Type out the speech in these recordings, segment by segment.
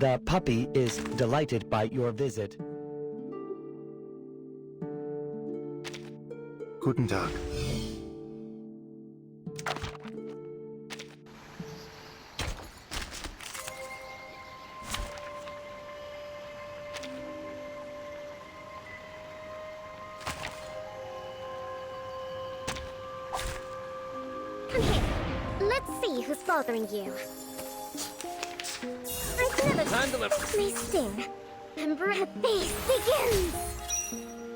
The puppy is delighted by your visit. Guten Tag. Come here. Let's see who's bothering you. I've never Handle it. may sting. Emperor Beast begins!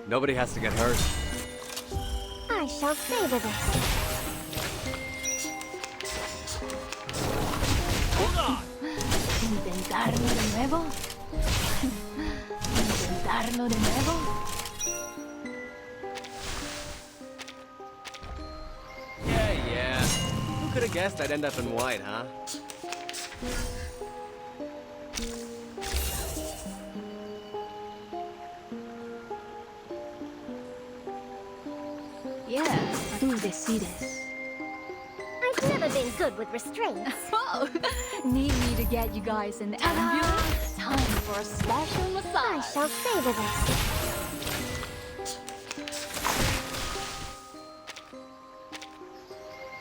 Nobody has to get hurt. I shall savor this. Hold on! ¿Intentarlo de nuevo? ¿Intentarlo de nuevo? Yeah. Who could have guessed I'd end up in white, huh? Yeah, tú decides. I've never been good with restraints. Oh, need me to get you guys an ambulance? Time for a special I massage. shall savor this.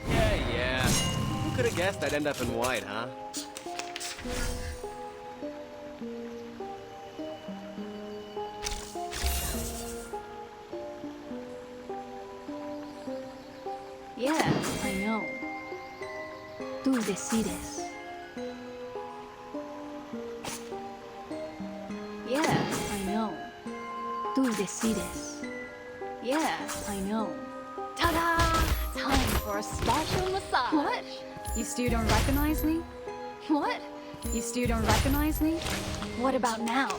Yeah. Who could have guessed I'd end up in white, huh? Yeah, I know. Tú decides. Yeah, I know. Tú decides. Yeah, I know. Ta-da! Time for a special massage. What? You still don't recognize me? What? You still don't recognize me? What about now?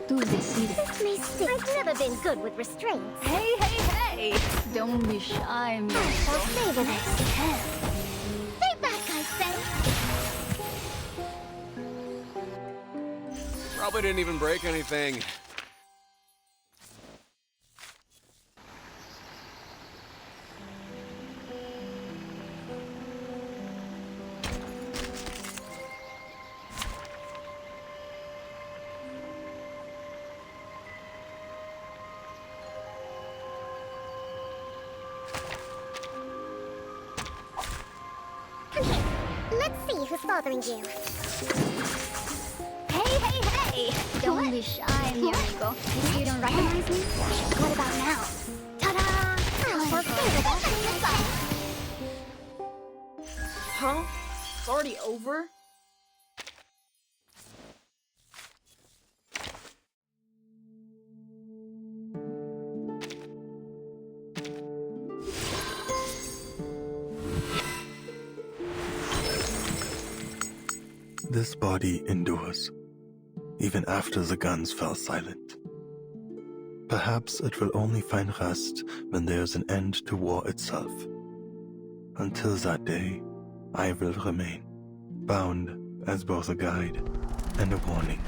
Tú decides. This may sting. I've never been good with restraints. Hey! Don't be shy, I amigo. shall savor this. Stay back, I say. Probably didn't even break anything. Come here. Let's see who's bothering you. Hey! Don't be shy, mi amigo. You don't recognize me? What about now? Ta-da! I shall savor this. Huh? It's already over? This body endures, even after the guns fell silent. Perhaps it will only find rest when there's an end to war itself. Until that day, I will remain, bound as both a guide and a warning.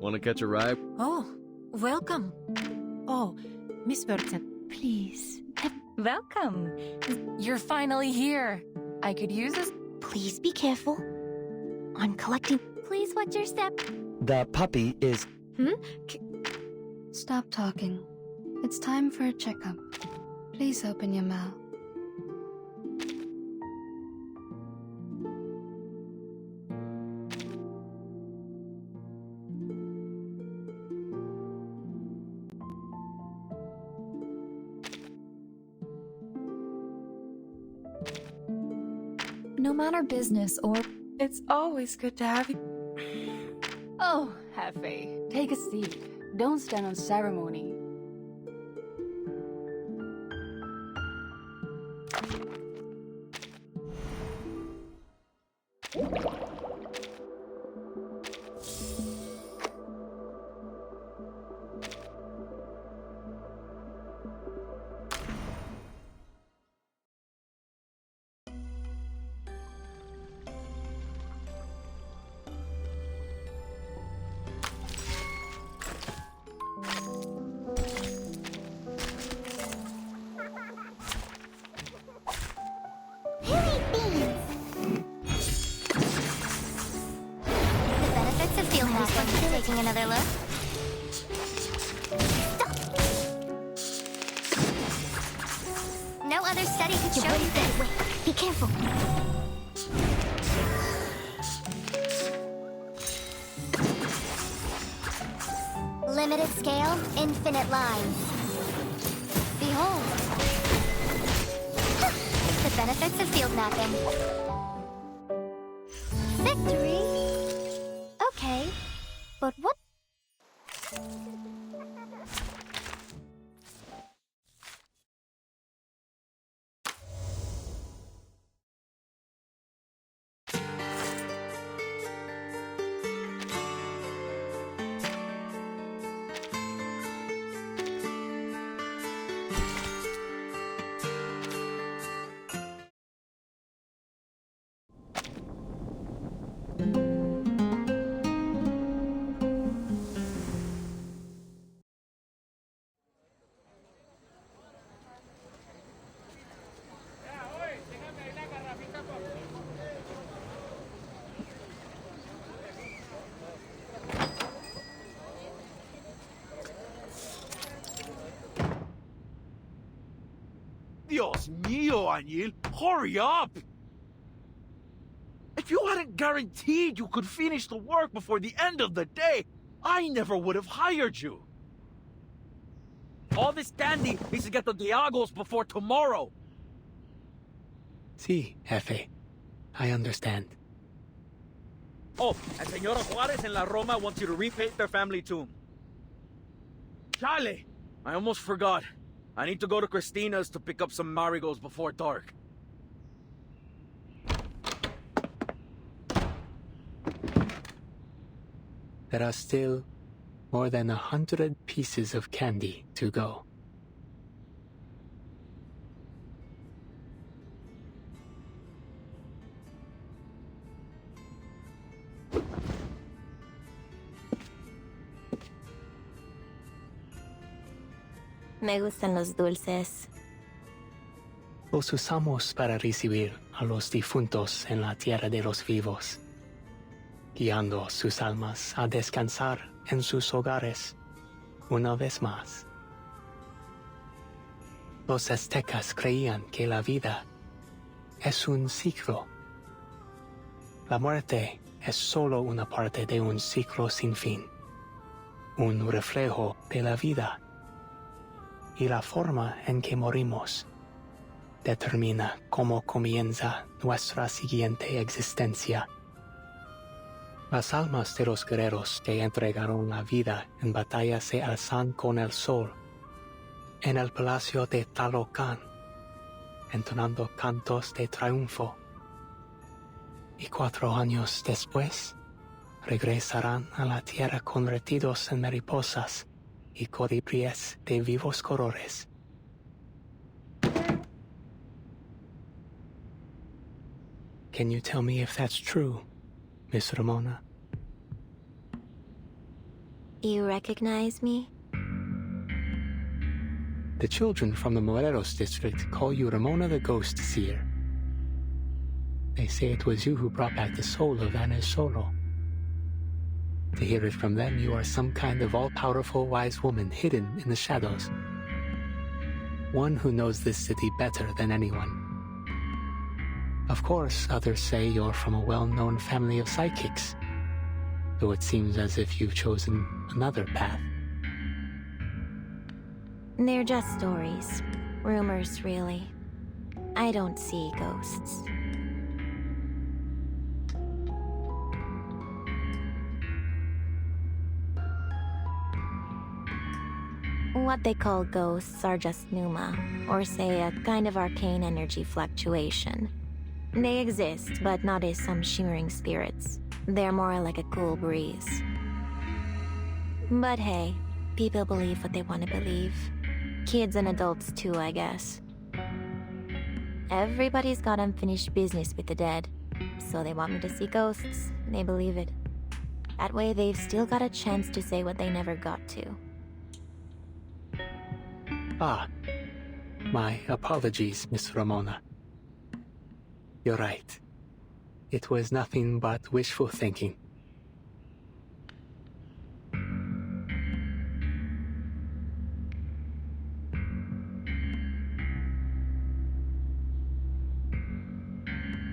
Want to catch a ride? Oh, welcome. Oh, Miss Burton, please. Welcome. You're finally here. I could use this. Please be careful. I'm collecting. Please watch your step. The puppy is... Stop talking. It's time for a checkup. Please open your mouth. No matter business or... It's always good to have you. Oh, Hefe, take a seat. Don't stand on ceremony. Taking another look. Stop. No other study could show you this. Wait, be careful. Limited scale, infinite lines. Behold. The benefits of field mapping. Victory? Okay. But what? Dios mío, Añil, hurry up! If you hadn't guaranteed you could finish the work before the end of the day, I never would have hired you. All this candy needs to get to Diago's before tomorrow. Sí, Jefe. I understand. Oh, and Señora Juarez and La Roma wants you to repaint their family tomb. Chale! I almost forgot. I need to go to Christina's to pick up some marigolds before dark. There are still more than 100 pieces of candy to go. Me gustan los dulces. Los usamos para recibir a los difuntos en la tierra de los vivos, guiando sus almas a descansar en sus hogares una vez más. Los aztecas creían que la vida es un ciclo. La muerte es solo una parte de un ciclo sin fin, un reflejo de la vida. Y la forma en que morimos determina cómo comienza nuestra siguiente existencia. Las almas de los guerreros que entregaron la vida en batalla se alzan con el sol en el palacio de Talocan, entonando cantos de triunfo. Y 4 años después, regresarán a la tierra convertidos en mariposas y colibríes de vivos colores. Can you tell me if that's true, Miss Ramona? You recognize me? The children from the Morelos district call you Ramona the Ghost Seer. They say it was you who brought back the soul of Anna's Solo. To hear it from them, you are some kind of all-powerful wise woman hidden in the shadows. One who knows this city better than anyone. Of course, others say you're from a well-known family of psychics, though it seems as if you've chosen another path. They're just stories. Rumors, really. I don't see ghosts. What they call ghosts are just pneuma, or say a kind of arcane energy fluctuation. They exist, but not as some shimmering spirits. They're more like a cool breeze. But hey, people believe what they want to believe. Kids and adults too, I guess. Everybody's got unfinished business with the dead, so they want me to see ghosts. They believe it. That way they've still got a chance to say what they never got to. Ah, my apologies, Miss Ramona. You're right. It was nothing but wishful thinking.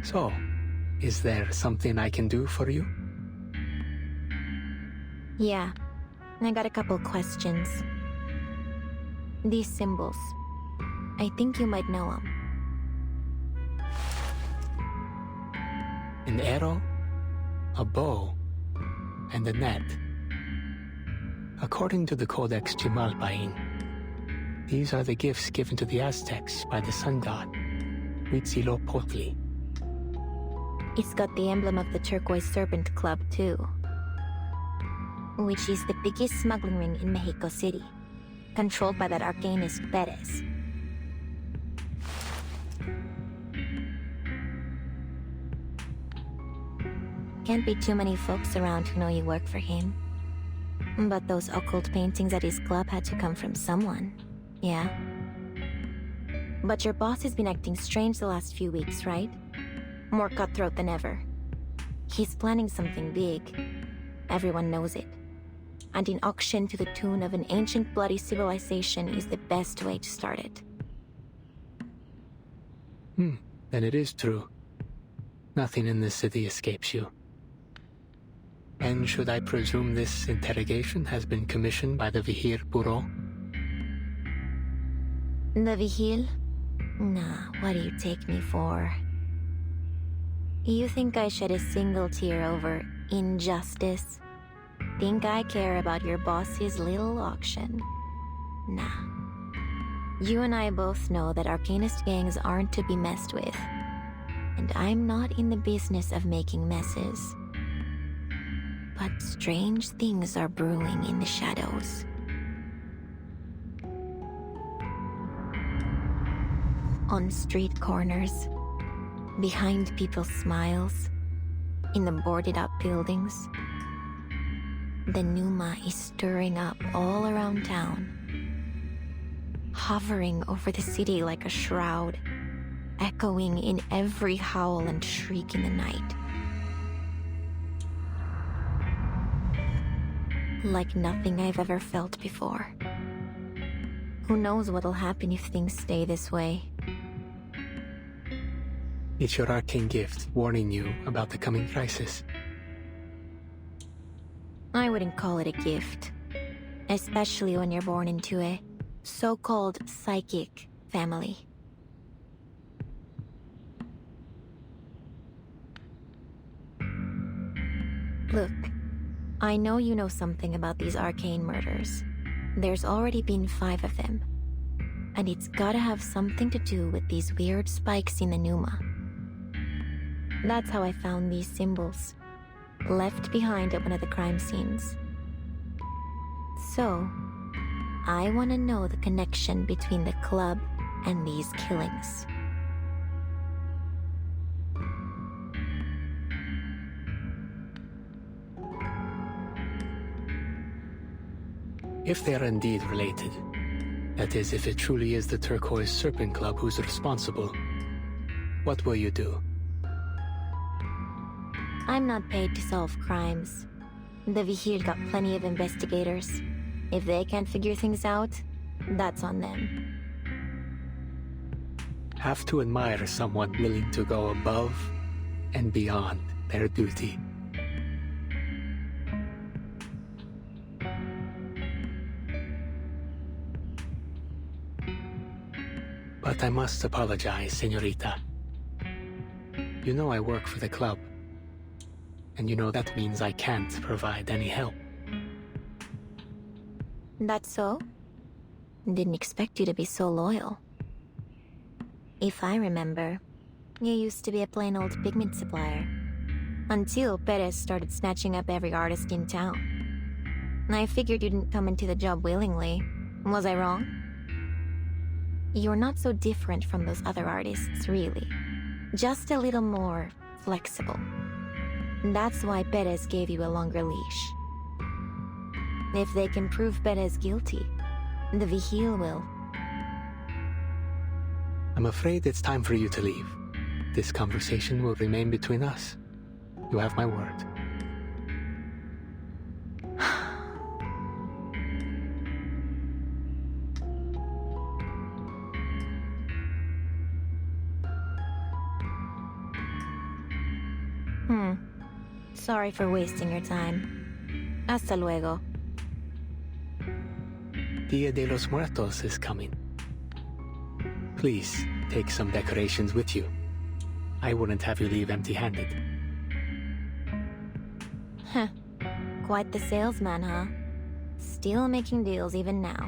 So, is there something I can do for you? Yeah, I got a couple questions. These symbols, I think you might know them. An arrow, a bow, and a net. According to the Codex Chimalpain, these are the gifts given to the Aztecs by the sun god, Huitzilopochtli. It's got the emblem of the Turquoise Serpent Club, too. Which is the biggest smuggling ring in Mexico City, controlled by that arcanist Perez. Can't be too many folks around who know you work for him. But those occult paintings at his club had to come from someone, yeah? But your boss has been acting strange the last few weeks, right? More cutthroat than ever. He's planning something big. Everyone knows it. And an auction to the tune of an ancient bloody civilization is the best way to start it. Then it is true. Nothing in this city escapes you. And should I presume this interrogation has been commissioned by the Vihir Bureau? The Vigil? Nah, what do you take me for? You think I shed a single tear over injustice? Think I care about your boss's little auction? Nah. You and I both know that arcanist gangs aren't to be messed with. And I'm not in the business of making messes. But strange things are brewing in the shadows. On street corners, behind people's smiles, in the boarded-up buildings. The pneuma is stirring up all around town, hovering over the city like a shroud, echoing in every howl and shriek in the night. Like nothing I've ever felt before. Who knows what'll happen if things stay this way? It's your arcane gift warning you about the coming crisis. I wouldn't call it a gift. Especially when you're born into a so-called psychic family. Look, I know you know something about these arcane murders. There's already been 5 of them. And it's gotta have something to do with these weird spikes in the pneuma. That's how I found these symbols, left behind at one of the crime scenes. So, I want to know the connection between the club and these killings. If they are indeed related, that is, if it truly is the Turquoise Serpent Club who's responsible, what will you do? I'm not paid to solve crimes. The Vihir got plenty of investigators. If they can't figure things out, that's on them. Have to admire someone willing to go above and beyond their duty. But I must apologize, señorita. You know I work for the club. And you know that means I can't provide any help. That's so? Didn't expect you to be so loyal. If I remember, you used to be a plain old pigment supplier. Until Perez started snatching up every artist in town. I figured you didn't come into the job willingly. Was I wrong? You're not so different from those other artists, really. Just a little more flexible. That's why Perez gave you a longer leash. If they can prove Perez guilty, the Vigil will. I'm afraid it's time for you to leave. This conversation will remain between us. You have my word. Sorry for wasting your time. Hasta luego. Dia de los Muertos is coming. Please, take some decorations with you. I wouldn't have you leave empty-handed. Heh. Quite the salesman, huh? Still making deals even now.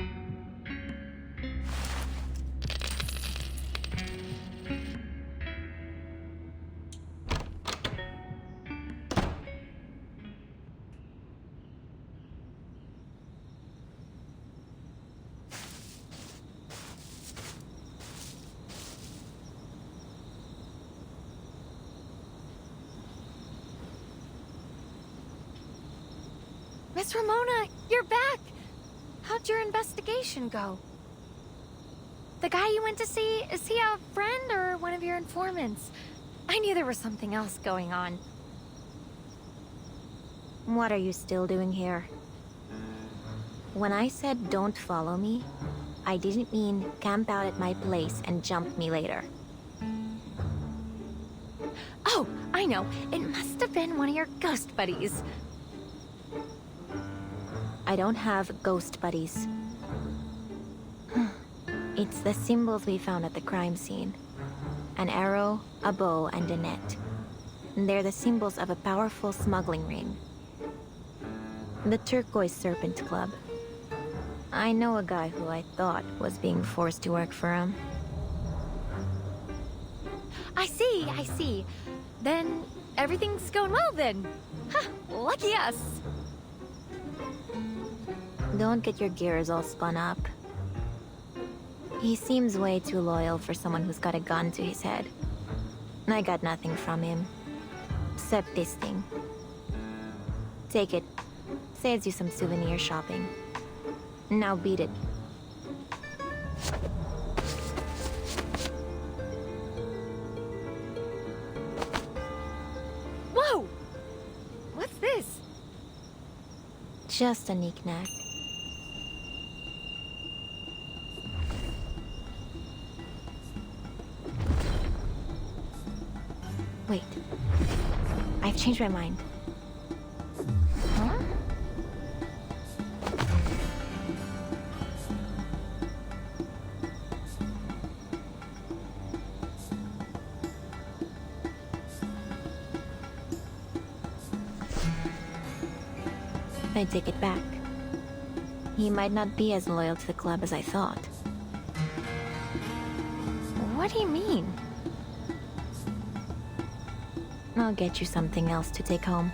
Miss Ramona, you're back! How'd your investigation go? The guy you went to see, is he a friend or one of your informants? I knew there was something else going on. What are you still doing here? When I said don't follow me, I didn't mean camp out at my place and jump me later. Oh, I know. It must have been one of your ghost buddies. I don't have ghost buddies. It's the symbols we found at the crime scene. An arrow, a bow, and a net. They're the symbols of a powerful smuggling ring. The Turquoise Serpent Club. I know a guy who I thought was being forced to work for him. I see. Then everything's going well then. Huh, lucky us. Don't get your gears all spun up. He seems way too loyal for someone who's got a gun to his head. I got nothing from him. Except this thing. Take it. Saves you some souvenir shopping. Now beat it. Whoa! What's this? Just a knick-knack. Wait. I've changed my mind. Huh? I take it back. He might not be as loyal to the club as I thought. What do you mean? I'll get you something else to take home.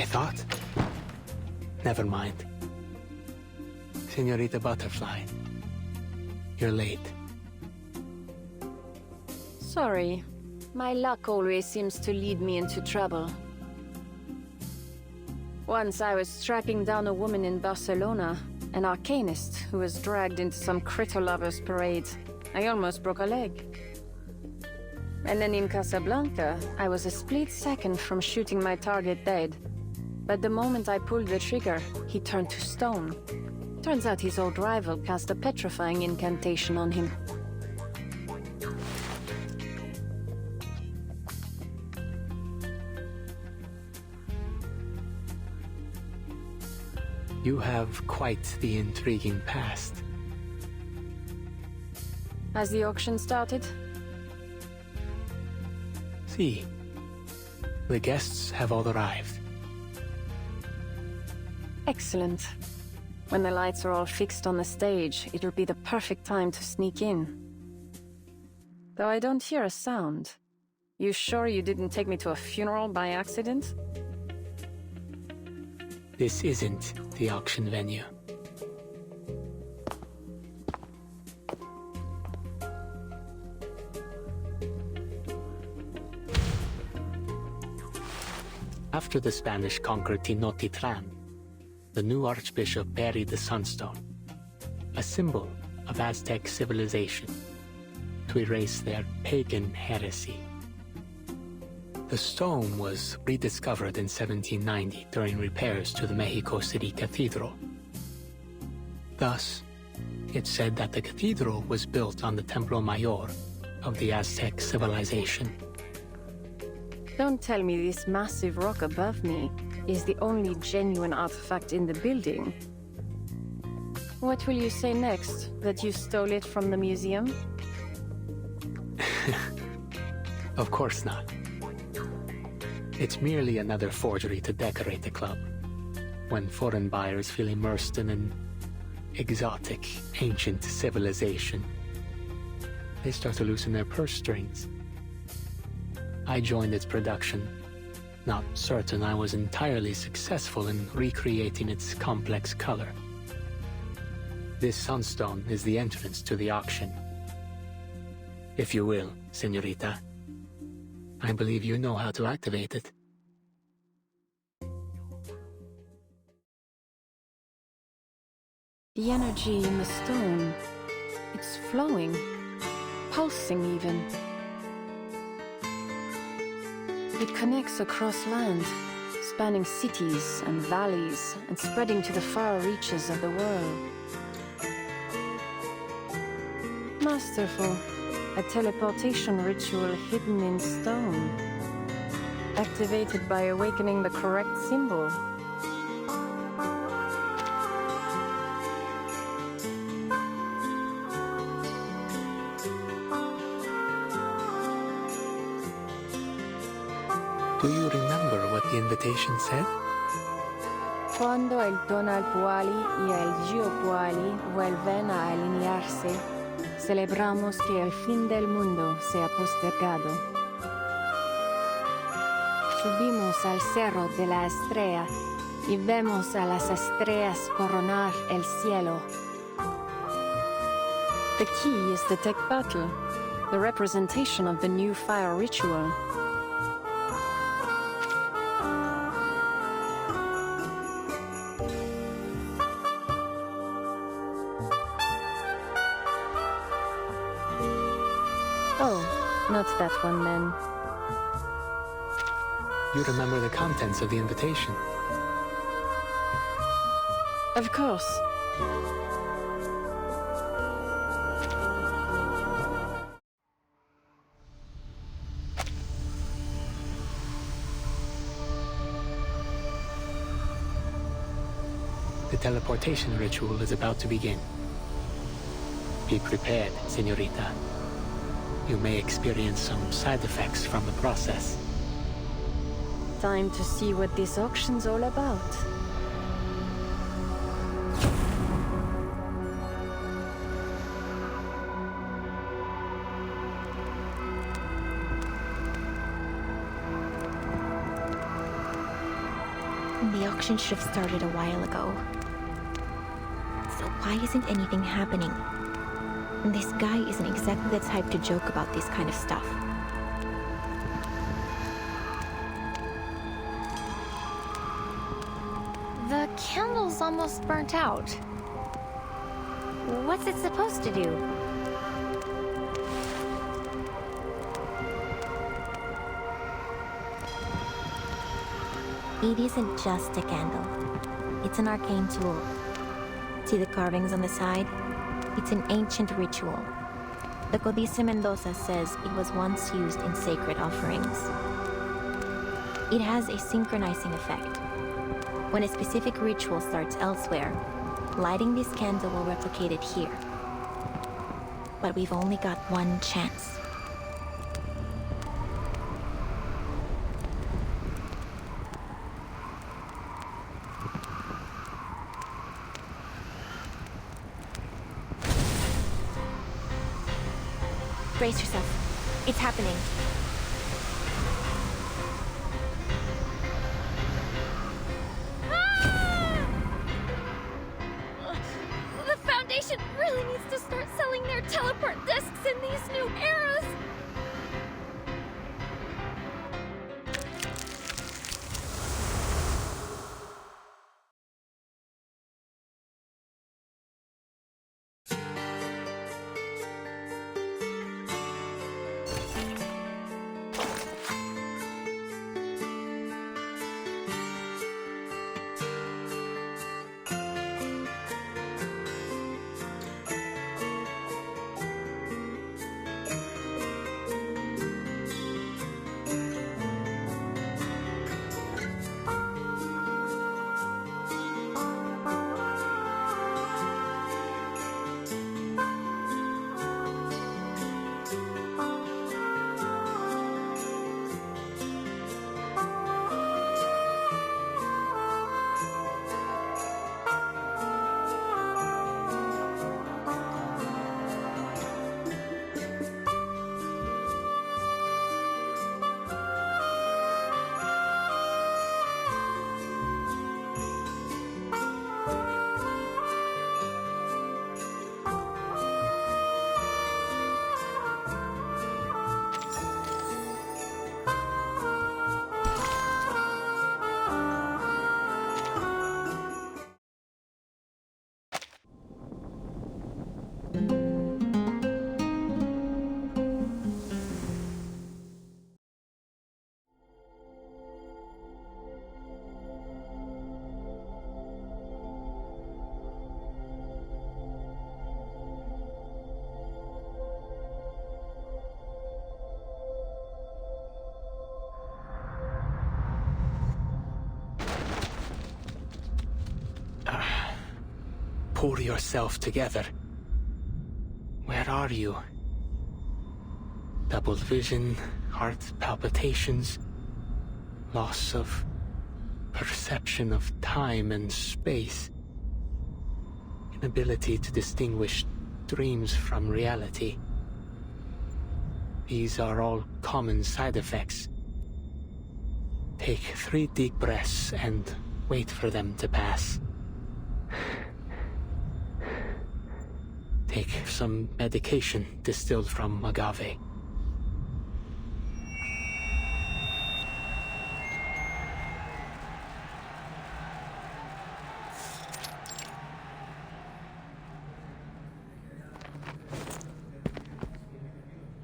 I thought. Never mind. Senorita Butterfly, you're late. Sorry. My luck always seems to lead me into trouble. Once I was tracking down a woman in Barcelona, an arcanist who was dragged into some critter lovers parade. I almost broke a leg. And then in Casablanca, I was a split second from shooting my target dead. But the moment I pulled the trigger, he turned to stone. Turns out his old rival cast a petrifying incantation on him. You have quite the intriguing past. Has the auction started? See, the guests have all arrived. Excellent. When the lights are all fixed on the stage, it'll be the perfect time to sneak in. Though I don't hear a sound. You sure you didn't take me to a funeral by accident? This isn't the auction venue. After the Spanish conquered Tenochtitlan, the new archbishop buried the sunstone, a symbol of Aztec civilization, to erase their pagan heresy. The stone was rediscovered in 1790 during repairs to the Mexico City Cathedral. Thus, it's said that the cathedral was built on the Templo Mayor of the Aztec civilization. Don't tell me this massive rock above me is the only genuine artifact in the building. What will you say next? That you stole it from the museum? Of course not. It's merely another forgery to decorate the club, when foreign buyers feel immersed in an exotic, ancient civilization. They start to loosen their purse strings. I joined its production, not certain I was entirely successful in recreating its complex color. This sunstone is the entrance to the auction. If you will, señorita. I believe you know how to activate it. The energy in the stone, it's flowing, pulsing even. It connects across land, spanning cities and valleys, and spreading to the far reaches of the world. Masterful. A teleportation ritual hidden in stone. Activated by awakening the correct symbol. Do you remember what the invitation said? Cuando el tonal puali y el geopuali vuelven a alinearse, celebramos que el fin del mundo se ha postergado. Subimos al cerro de la estrella y vemos a las estrellas coronar el cielo. The key is the tech battle, the representation of the new fire ritual. Not that one, then. You remember the contents of the invitation? Of course. The teleportation ritual is about to begin. Be prepared, señorita. You may experience some side effects from the process. Time to see what this auction's all about. The auction should have started a while ago. So why isn't anything happening? This guy isn't exactly the type to joke about this kind of stuff. The candle's almost burnt out. What's it supposed to do? It isn't just a candle. It's an arcane tool. See the carvings on the side? It's an ancient ritual. The Codice Mendoza says it was once used in sacred offerings. It has a synchronizing effect. When a specific ritual starts elsewhere, lighting this candle will replicate it here. But we've only got one chance. Brace yourself. It's happening. The Foundation really needs to start selling their teleport discs in these new eras! Pull yourself together. Where are you? Double vision, heart palpitations, loss of perception of time and space, inability to distinguish dreams from reality. These are all common side effects. Take 3 deep breaths and wait for them to pass. Take some medication distilled from agave.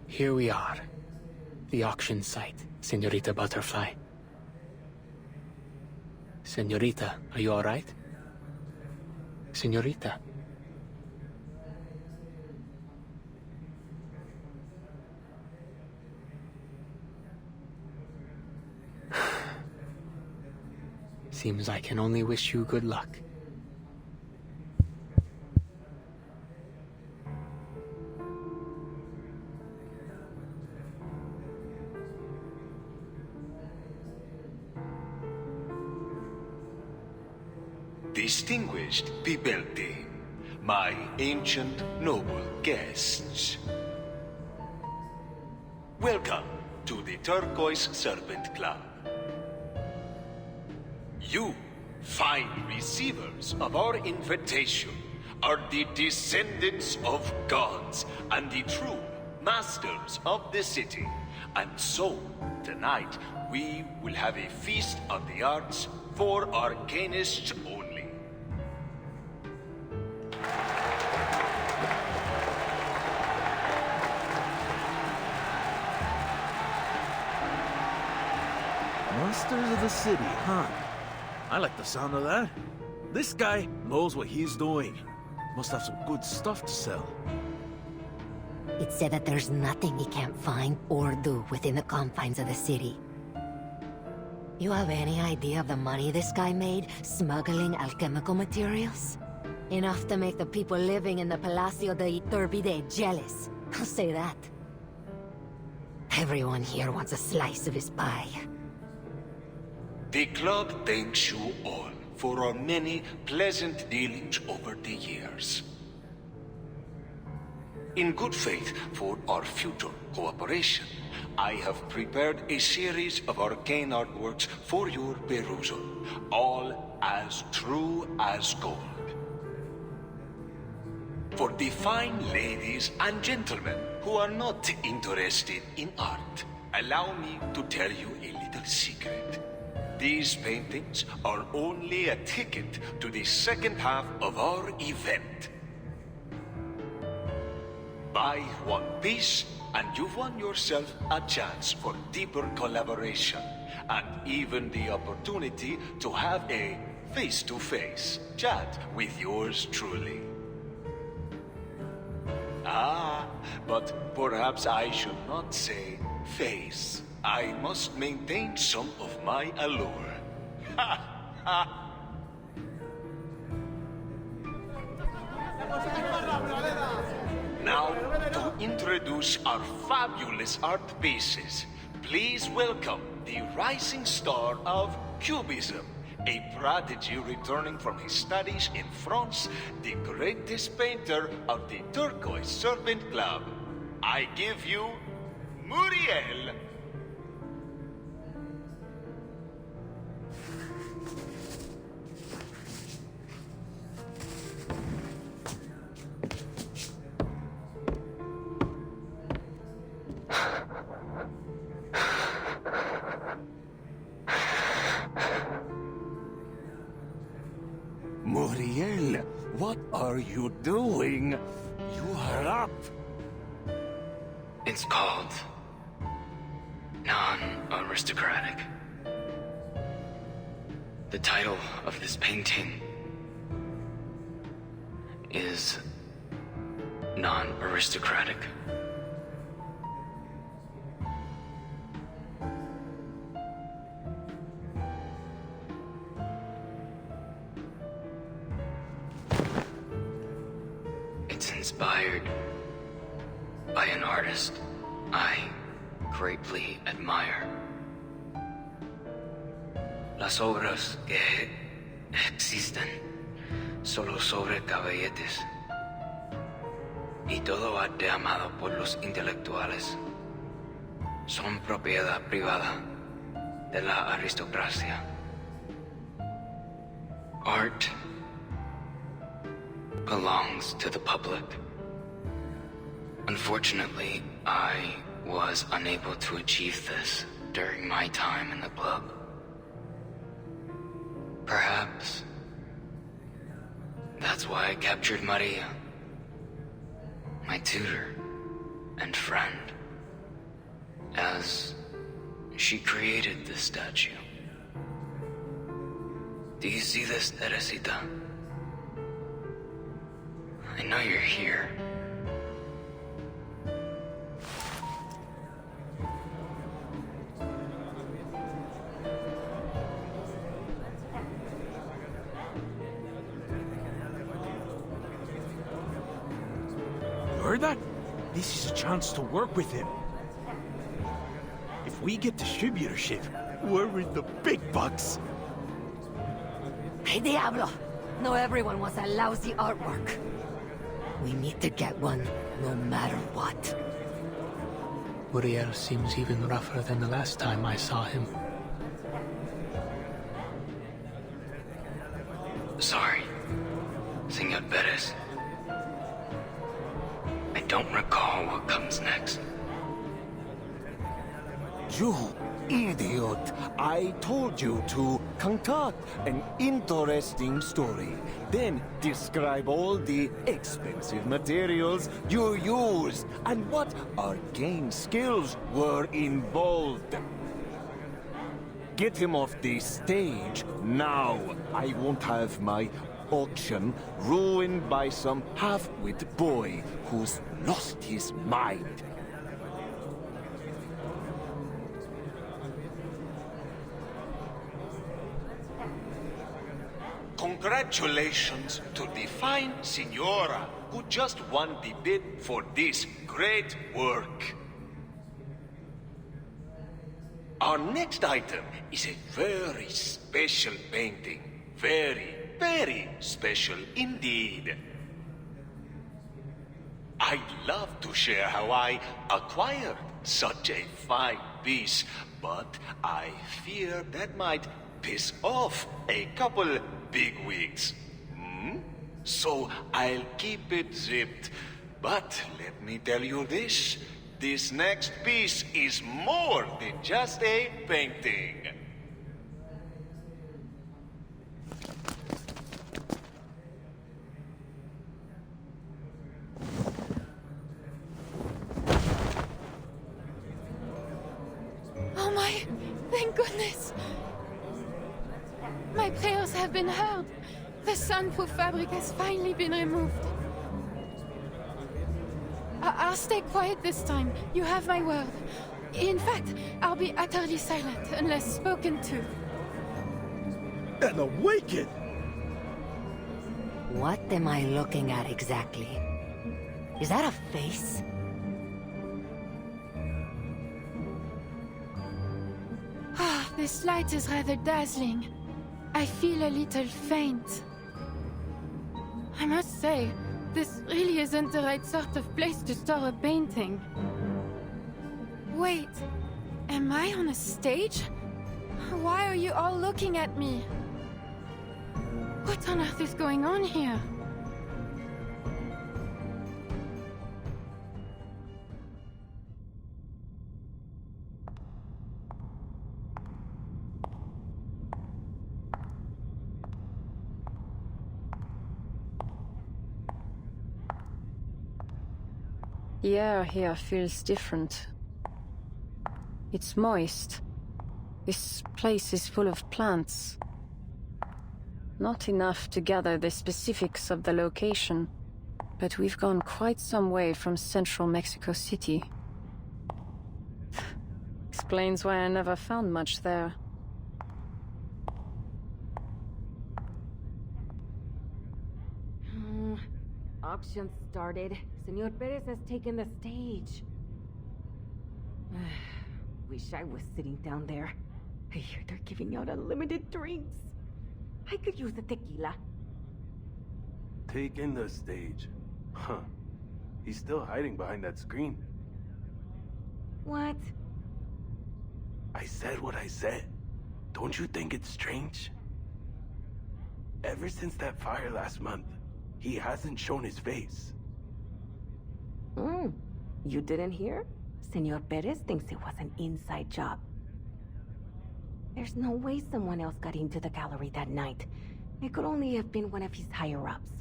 Here we are. The auction site, Señorita Butterfly. Señorita, are you all right? Señorita. Seems I can only wish you good luck. Distinguished Pibelti, my ancient noble guests. Welcome to the Turquoise Serpent Club. You Fine receivers of our invitation are the descendants of gods and the true masters of the city. And so, tonight, we will have a feast of the arts for arcanists only. Masters of the city, huh? I like the sound of that. This guy knows what he's doing. Must have some good stuff to sell. It's said that there's nothing he can't find or do within the confines of the city. You have any idea of the money this guy made smuggling alchemical materials? Enough to make the people living in the Palacio de Iturbide jealous. I'll say that. Everyone here wants a slice of his pie. The club thanks you all for our many pleasant dealings over the years. In good faith for our future cooperation, I have prepared a series of arcane artworks for your perusal, all as true as gold. For the fine ladies and gentlemen who are not interested in art, allow me to tell you a little secret. These paintings are only a ticket to the second half of our event. Buy one piece, and you've won yourself a chance for deeper collaboration, and even the opportunity to have a face-to-face chat with yours truly. Ah, but perhaps I should not say face. I must maintain some of my allure. Ha ha! Now, to introduce our fabulous art pieces, please welcome the rising star of Cubism, a prodigy returning from his studies in France, the greatest painter of the Turquoise Serpent Club. I give you Muriel. Muriel, what are you doing? You are up. It's called non-aristocratic. The title of this painting is non-aristocratic. It's inspired by an artist I greatly admire. Las obras que existen solo sobre caballetes y todo arte amado por los intelectuales son propiedad privada de la aristocracia. Art belongs to the public. Unfortunately, I was unable to achieve this during my time in the club. Perhaps that's why I captured Maria, my tutor and friend, as she created this statue. Do you see this, Teresita? I know you're here. You heard that? This is a chance to work with him. If we get distributorship, we're in the big bucks. Hey, Diablo! No everyone wants a lousy artwork. We need to get one, no matter what. Uriel seems even rougher than the last time I saw him. You idiot! I told you to concoct an interesting story, then describe all the expensive materials you used and what arcane skills were involved. Get him off the stage now. I won't have my auction ruined by some half-wit boy who's lost his mind. Congratulations to the fine Signora who just won the bid for this great work. Our next item is a very special painting. Very, very special indeed. I'd love to share how I acquired such a fine piece, but I fear that might piss off a couple bigwigs. So I'll keep it zipped. But let me tell you this. This next piece is more than just a painting. Oh my, thank goodness. My prayers have been heard. The soundproof fabric has finally been removed. I'll stay quiet this time. You have my word. In fact, I'll be utterly silent unless spoken to. And awaken! What am I looking at exactly? Is that a face? Ah, this light is rather dazzling. I feel a little faint. I must say, this really isn't the right sort of place to store a painting. Wait, am I on a stage? Why are you all looking at me? What on earth is going on here? The air here feels different. It's moist. This place is full of plants. Not enough to gather the specifics of the location, but we've gone quite some way from central Mexico City. Explains why I never found much there. Auction started. Senor Perez has taken the stage. Wish I was sitting down there. I hear they're giving out unlimited drinks. I could use a tequila. Taking the stage. Huh. He's still hiding behind that screen. What? I said what I said. Don't you think it's strange? Ever since that fire last month, he hasn't shown his face. You didn't hear? Senor Perez thinks it was an inside job. There's no way someone else got into the gallery that night. It could only have been one of his higher-ups.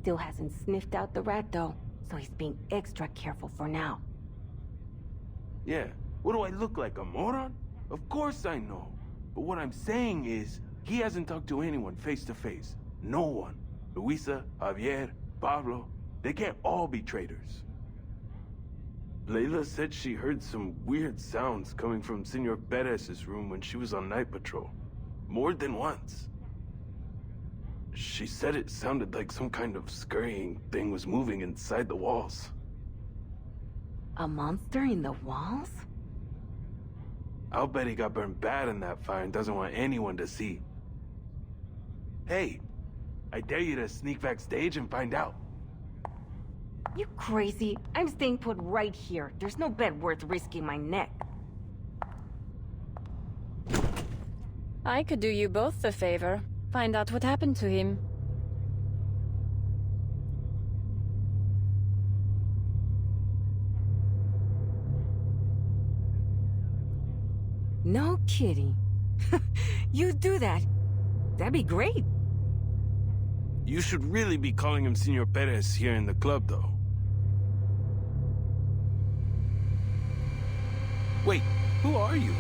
Still hasn't sniffed out the rat, though, so he's being extra careful for now. Yeah, what do I look like, a moron? Of course I know. But what I'm saying is, he hasn't talked to anyone face to face. No one. Luisa, Javier, Pablo, they can't all be traitors. Layla said she heard some weird sounds coming from Senor Perez's room when she was on night patrol. More than once. She said it sounded like some kind of scurrying thing was moving inside the walls. A monster in the walls? I'll bet he got burned bad in that fire and doesn't want anyone to see. Hey, I dare you to sneak backstage and find out. You crazy? I'm staying put right here. There's no bet worth risking my neck. I could do you both a favor. Find out what happened to him. No kidding. You'd do that. That'd be great. You should really be calling him Senor Perez here in the club, though. Wait, who are you?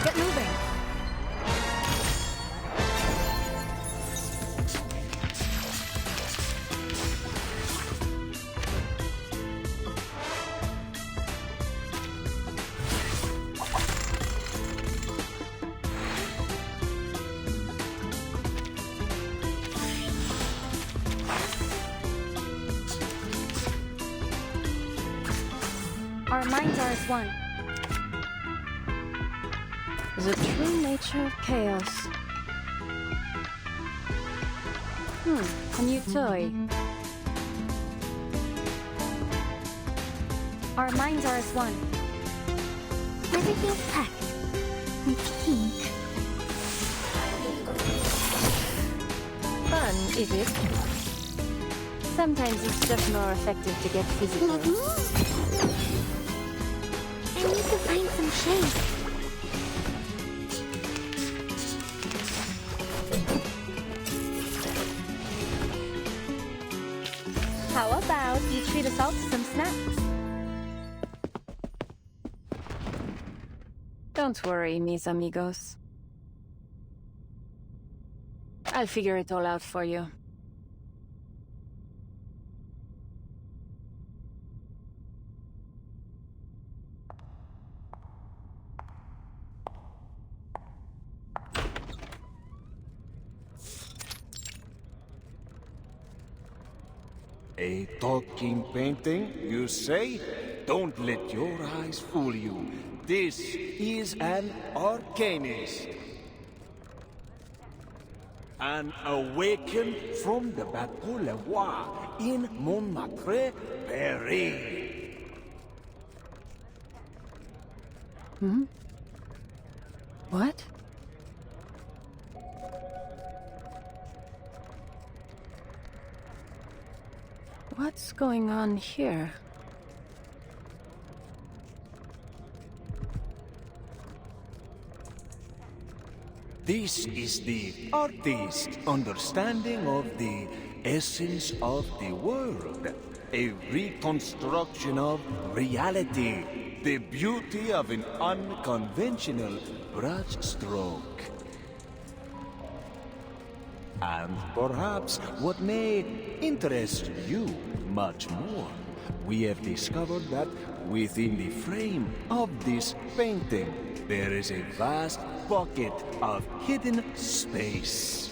Get moving. Our minds are as one. The true nature of chaos. A new toy. Our minds are as one. Everything's packed. I think. Fun, is it? Sometimes it's just more effective to get physical. I need to find some shade. How about you treat us all to some snacks? Don't worry, mis amigos. I'll figure it all out for you. A talking painting, you say? Don't let your eyes fool you. This is an arcanist. An awakened from the Bateau Le Roi in Montmartre, Paris. What? What's going on here? This is the artist's understanding of the essence of the world. A reconstruction of reality. The beauty of an unconventional brushstroke. And perhaps what may interest you much more, we have discovered that within the frame of this painting, there is a vast pocket of hidden space.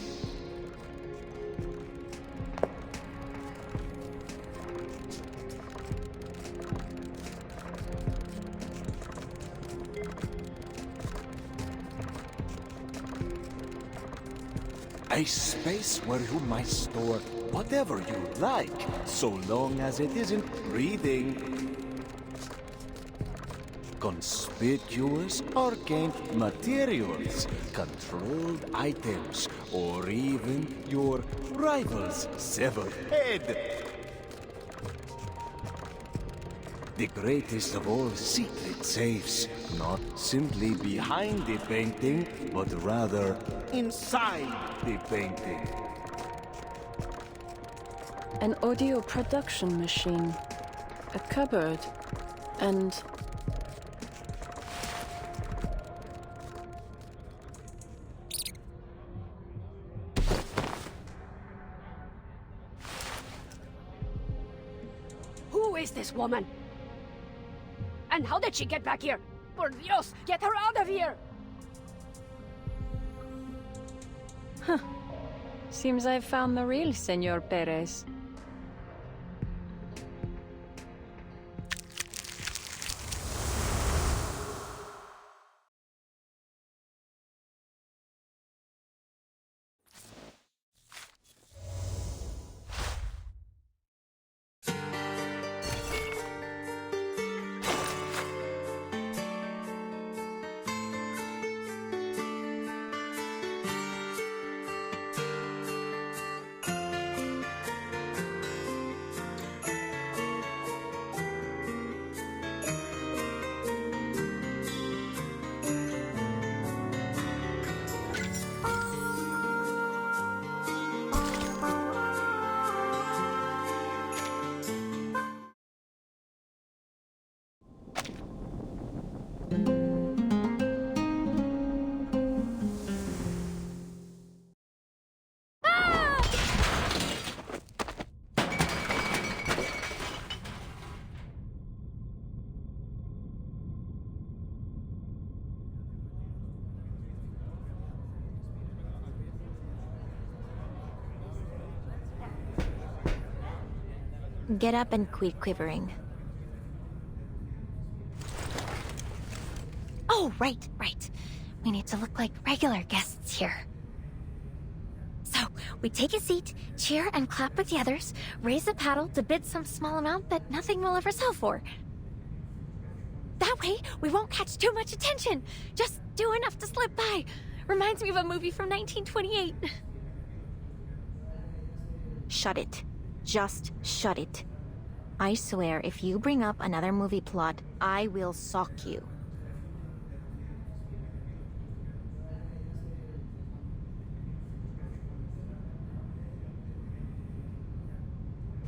A space where you might store whatever you like, so long as it isn't breathing. Conspicuous arcane materials, controlled items, or even your rival's severed head. The greatest of all secret safes, not simply behind the painting, but rather inside the painting. An audio production machine, a cupboard, and... Who is this woman? And how did she get back here? Por Dios, get her out of here! Seems I've found the real Senor Perez. Get up and quit quivering. Oh, right. We need to look like regular guests here. So, we take a seat, cheer and clap with the others, raise a paddle to bid some small amount that nothing will ever sell for. That way, we won't catch too much attention. Just do enough to slip by. Reminds me of a movie from 1928. Shut it. Just shut it. I swear, if you bring up another movie plot, I will sock you.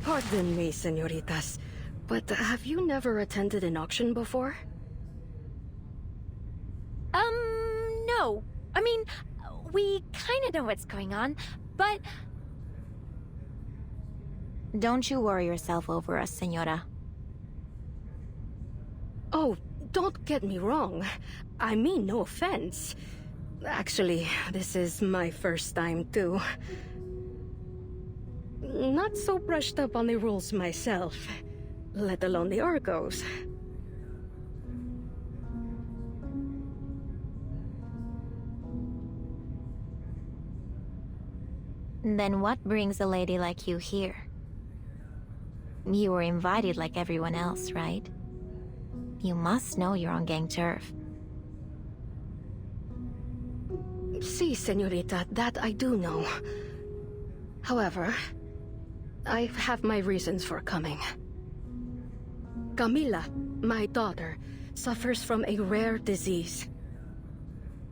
Pardon me, senoritas, but have you never attended an auction before? No. I mean, we kinda know what's going on, but... Don't you worry yourself over us, senora. Oh, don't get me wrong. I mean no offense. Actually, this is my first time too. Not so brushed up on the rules myself, let alone the Argos. Then what brings a lady like you here? You were invited like everyone else, right? You must know you're on gang turf. Si, senorita, that I do know. However, I have my reasons for coming. Camila, my daughter, suffers from a rare disease.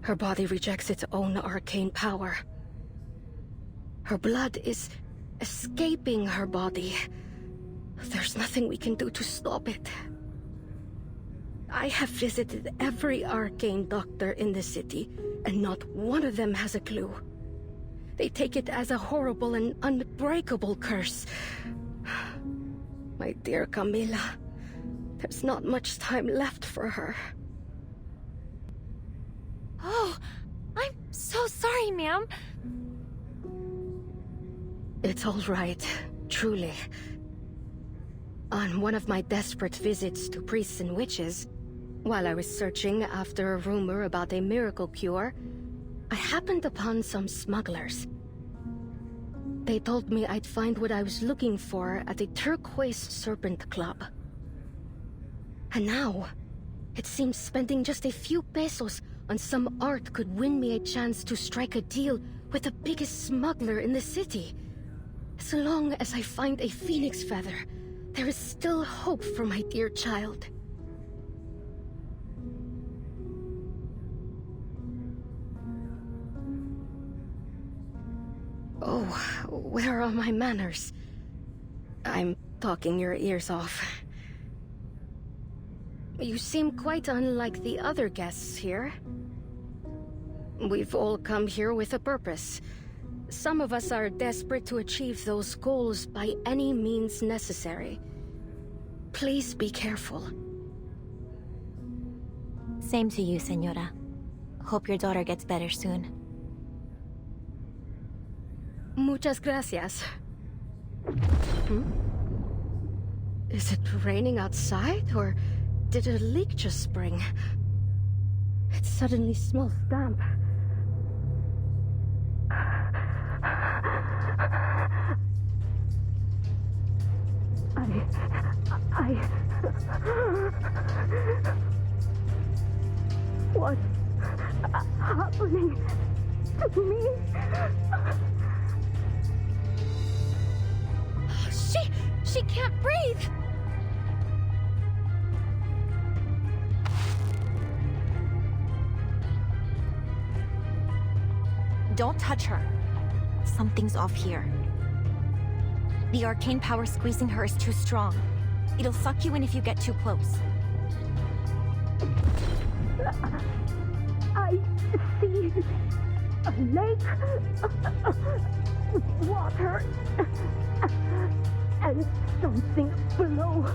Her body rejects its own arcane power. Her blood is escaping her body. There's nothing we can do to stop it. I have visited every arcane doctor in the city, and not one of them has a clue. They take it as a horrible and unbreakable curse. My dear Camila, there's not much time left for her. Oh, I'm so sorry, ma'am. It's all right, truly. On one of my desperate visits to priests and witches, while I was searching after a rumor about a miracle cure, I happened upon some smugglers. They told me I'd find what I was looking for at the Turquoise Serpent Club. And now, it seems spending just a few pesos on some art could win me a chance to strike a deal with the biggest smuggler in the city. As long as I find a phoenix feather, there is still hope for my dear child. Oh, where are my manners? I'm talking your ears off. You seem quite unlike the other guests here. We've all come here with a purpose. Some of us are desperate to achieve those goals by any means necessary. Please be careful. Same to you, senora. Hope your daughter gets better soon. Muchas gracias. Is it raining outside, or did a leak just spring? It suddenly smells damp. What's happening to me? She can't breathe! Don't touch her. Something's off here. The arcane power squeezing her is too strong. It'll suck you in if you get too close. I see a lake, water, and something below.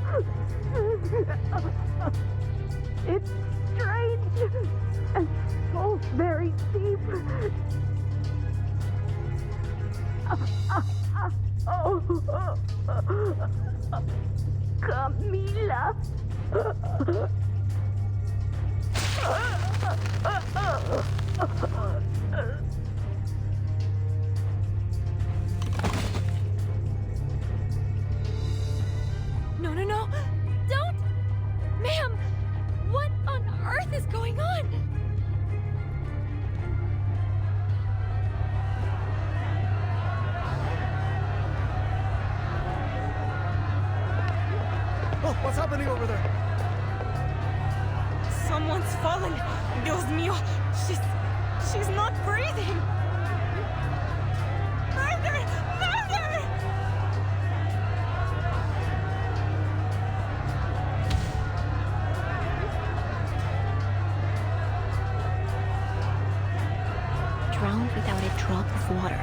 It's strange and so very deep. Camila. No, no, no! Don't! Ma'am! What on earth is going on? Oh, what's happening over there? Someone's fallen. Dios mío. She's not breathing. Murder! Murder! Drowned without a drop of water.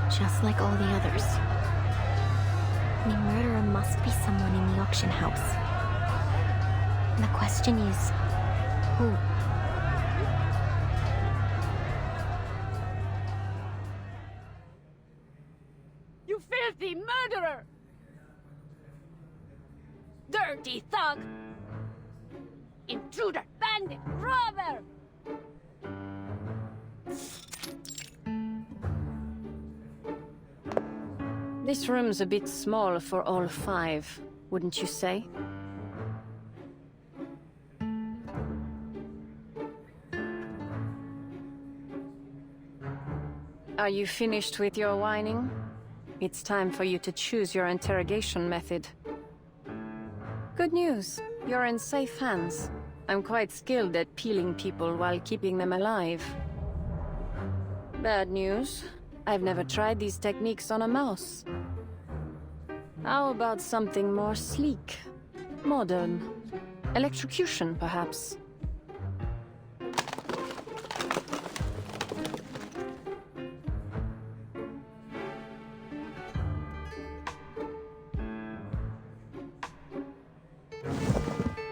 Just like all the others. The murderer must be someone in the auction house. The question is, who? You filthy murderer! Dirty thug! Intruder, bandit, robber! This room's a bit small for all 5, wouldn't you say? Are you finished with your whining? It's time for you to choose your interrogation method. Good news, you're in safe hands. I'm quite skilled at peeling people while keeping them alive. Bad news, I've never tried these techniques on a mouse. How about something more sleek, modern? Electrocution, perhaps?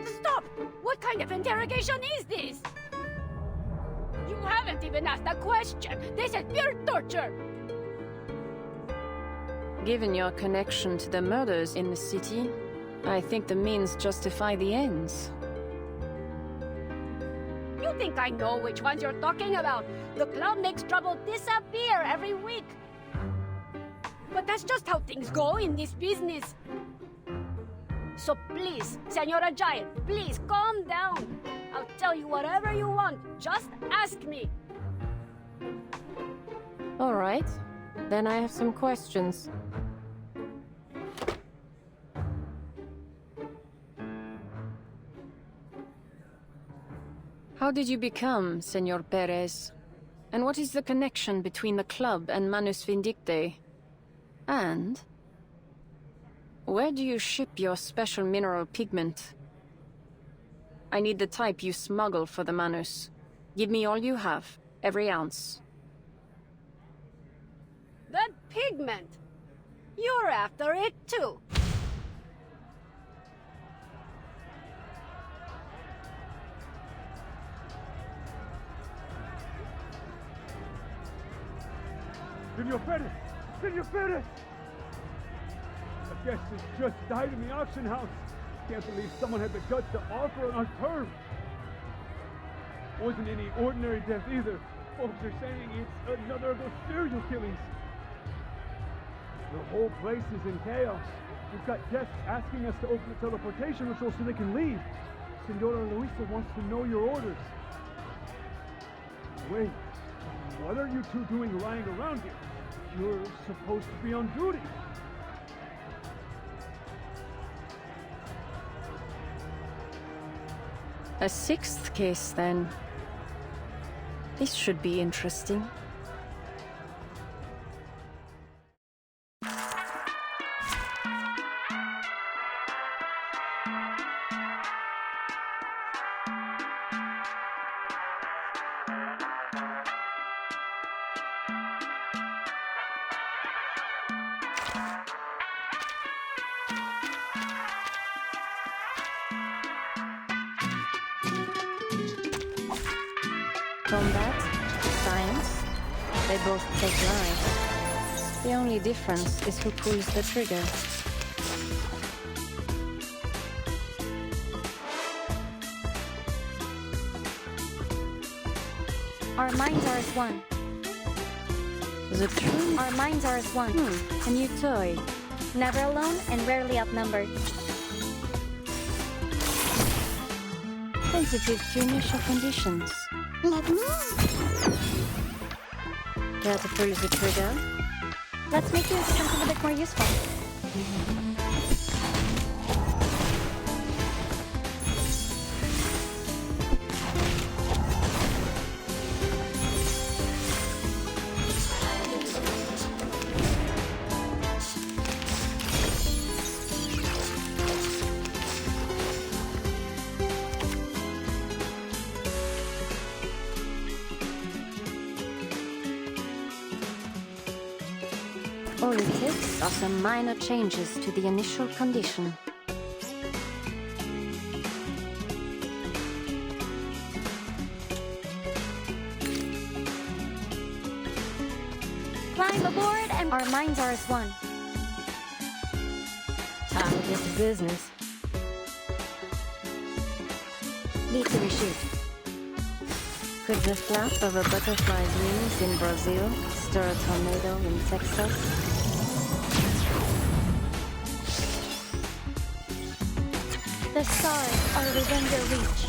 Stop! What kind of interrogation is this? You haven't even asked a question. This is pure torture. Given your connection to the murders in the city, I think the means justify the ends. You think I know which ones you're talking about? The club makes trouble disappear every week. But that's just how things go in this business. So please, Senora Giant, please calm down. I'll tell you whatever you want. Just ask me. All right, then I have some questions. How did you become Senor Perez? And what is the connection between the club and Manus Vindicte? And where do you ship your special mineral pigment? I need the type you smuggle for the Manus. Give me all you have, every ounce. That pigment. You're after it too. Senor Perez! Senor Perez! A guest has just died in the auction house. Can't believe someone had the guts to offer on our terms. Wasn't any ordinary death either. Folks are saying it's another of those serial killings. The whole place is in chaos. We've got guests asking us to open the teleportation ritual so they can leave. Senora Luisa wants to know your orders. Wait, what are you two doing lying around here? You're supposed to be on duty. A 6th case, then. This should be interesting. Combat, science, they both take lives. The only difference is who pulls the trigger. Our minds are as one. The truth? Our minds are as one. A new toy. Never alone and rarely outnumbered. Sensitive to initial conditions. Let me. Care to pull the trigger? Let's make you something a bit more useful. All it takes are some minor changes to the initial condition. Climb aboard and our minds are as one. Time to get to business. Need to reshoot. Could the flap of a butterfly's wings in Brazil stir a tornado in Texas? The stars are within their reach.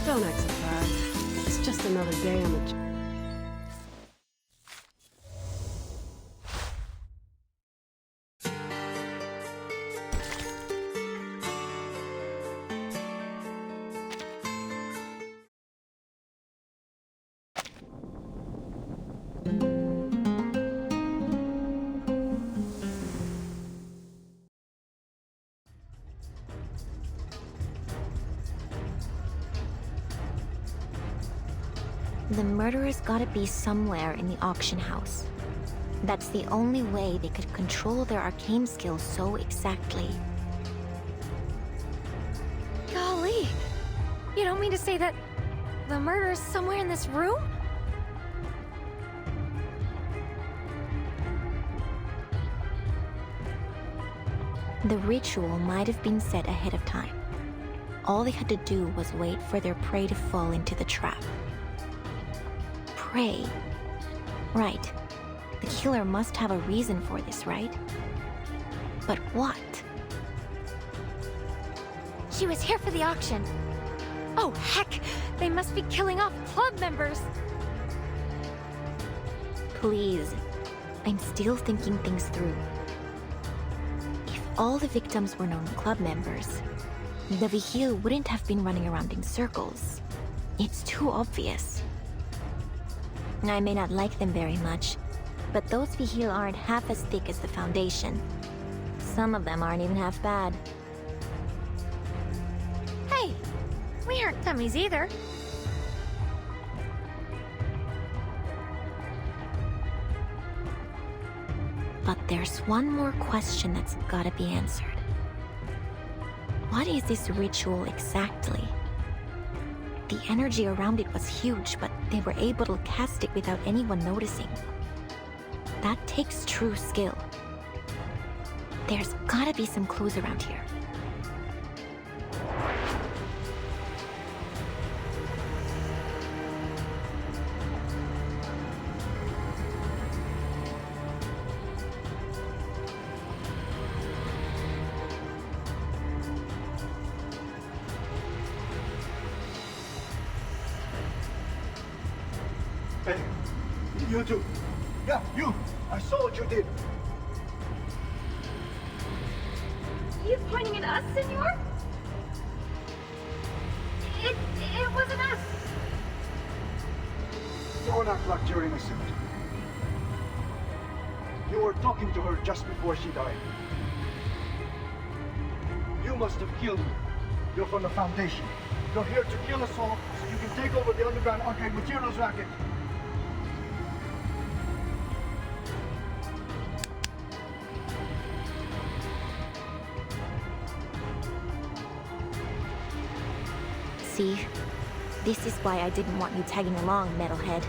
Don't act surprised. It's just another day on the job. The murderers gotta be somewhere in the auction house. That's the only way they could control their arcane skills so exactly. Golly! You don't mean to say that the murderer's somewhere in this room? The ritual might have been set ahead of time. All they had to do was wait for their prey to fall into the trap. Prey. Right. The killer must have a reason for this, right? But what? She was here for the auction. Oh, heck! They must be killing off club members! Please. I'm still thinking things through. If all the victims were known club members, the Vigil wouldn't have been running around in circles. It's too obvious. I may not like them very much, but those Vigil aren't half as thick as the Foundation. Some of them aren't even half bad. Hey! We aren't dummies either. But there's one more question that's gotta be answered. What is this ritual exactly? The energy around it was huge, but they were able to cast it without anyone noticing. That takes true skill. There's gotta be some clues around here. Hey, you two. Yeah, you. I saw what you did. You pointing at us, senor? It wasn't us. Don't act like you're innocent. You were talking to her just before she died. You must have killed her. You're from the Foundation. You're here to kill us all so you can take over the underground arcade materials racket. See, this is why I didn't want you tagging along, metalhead.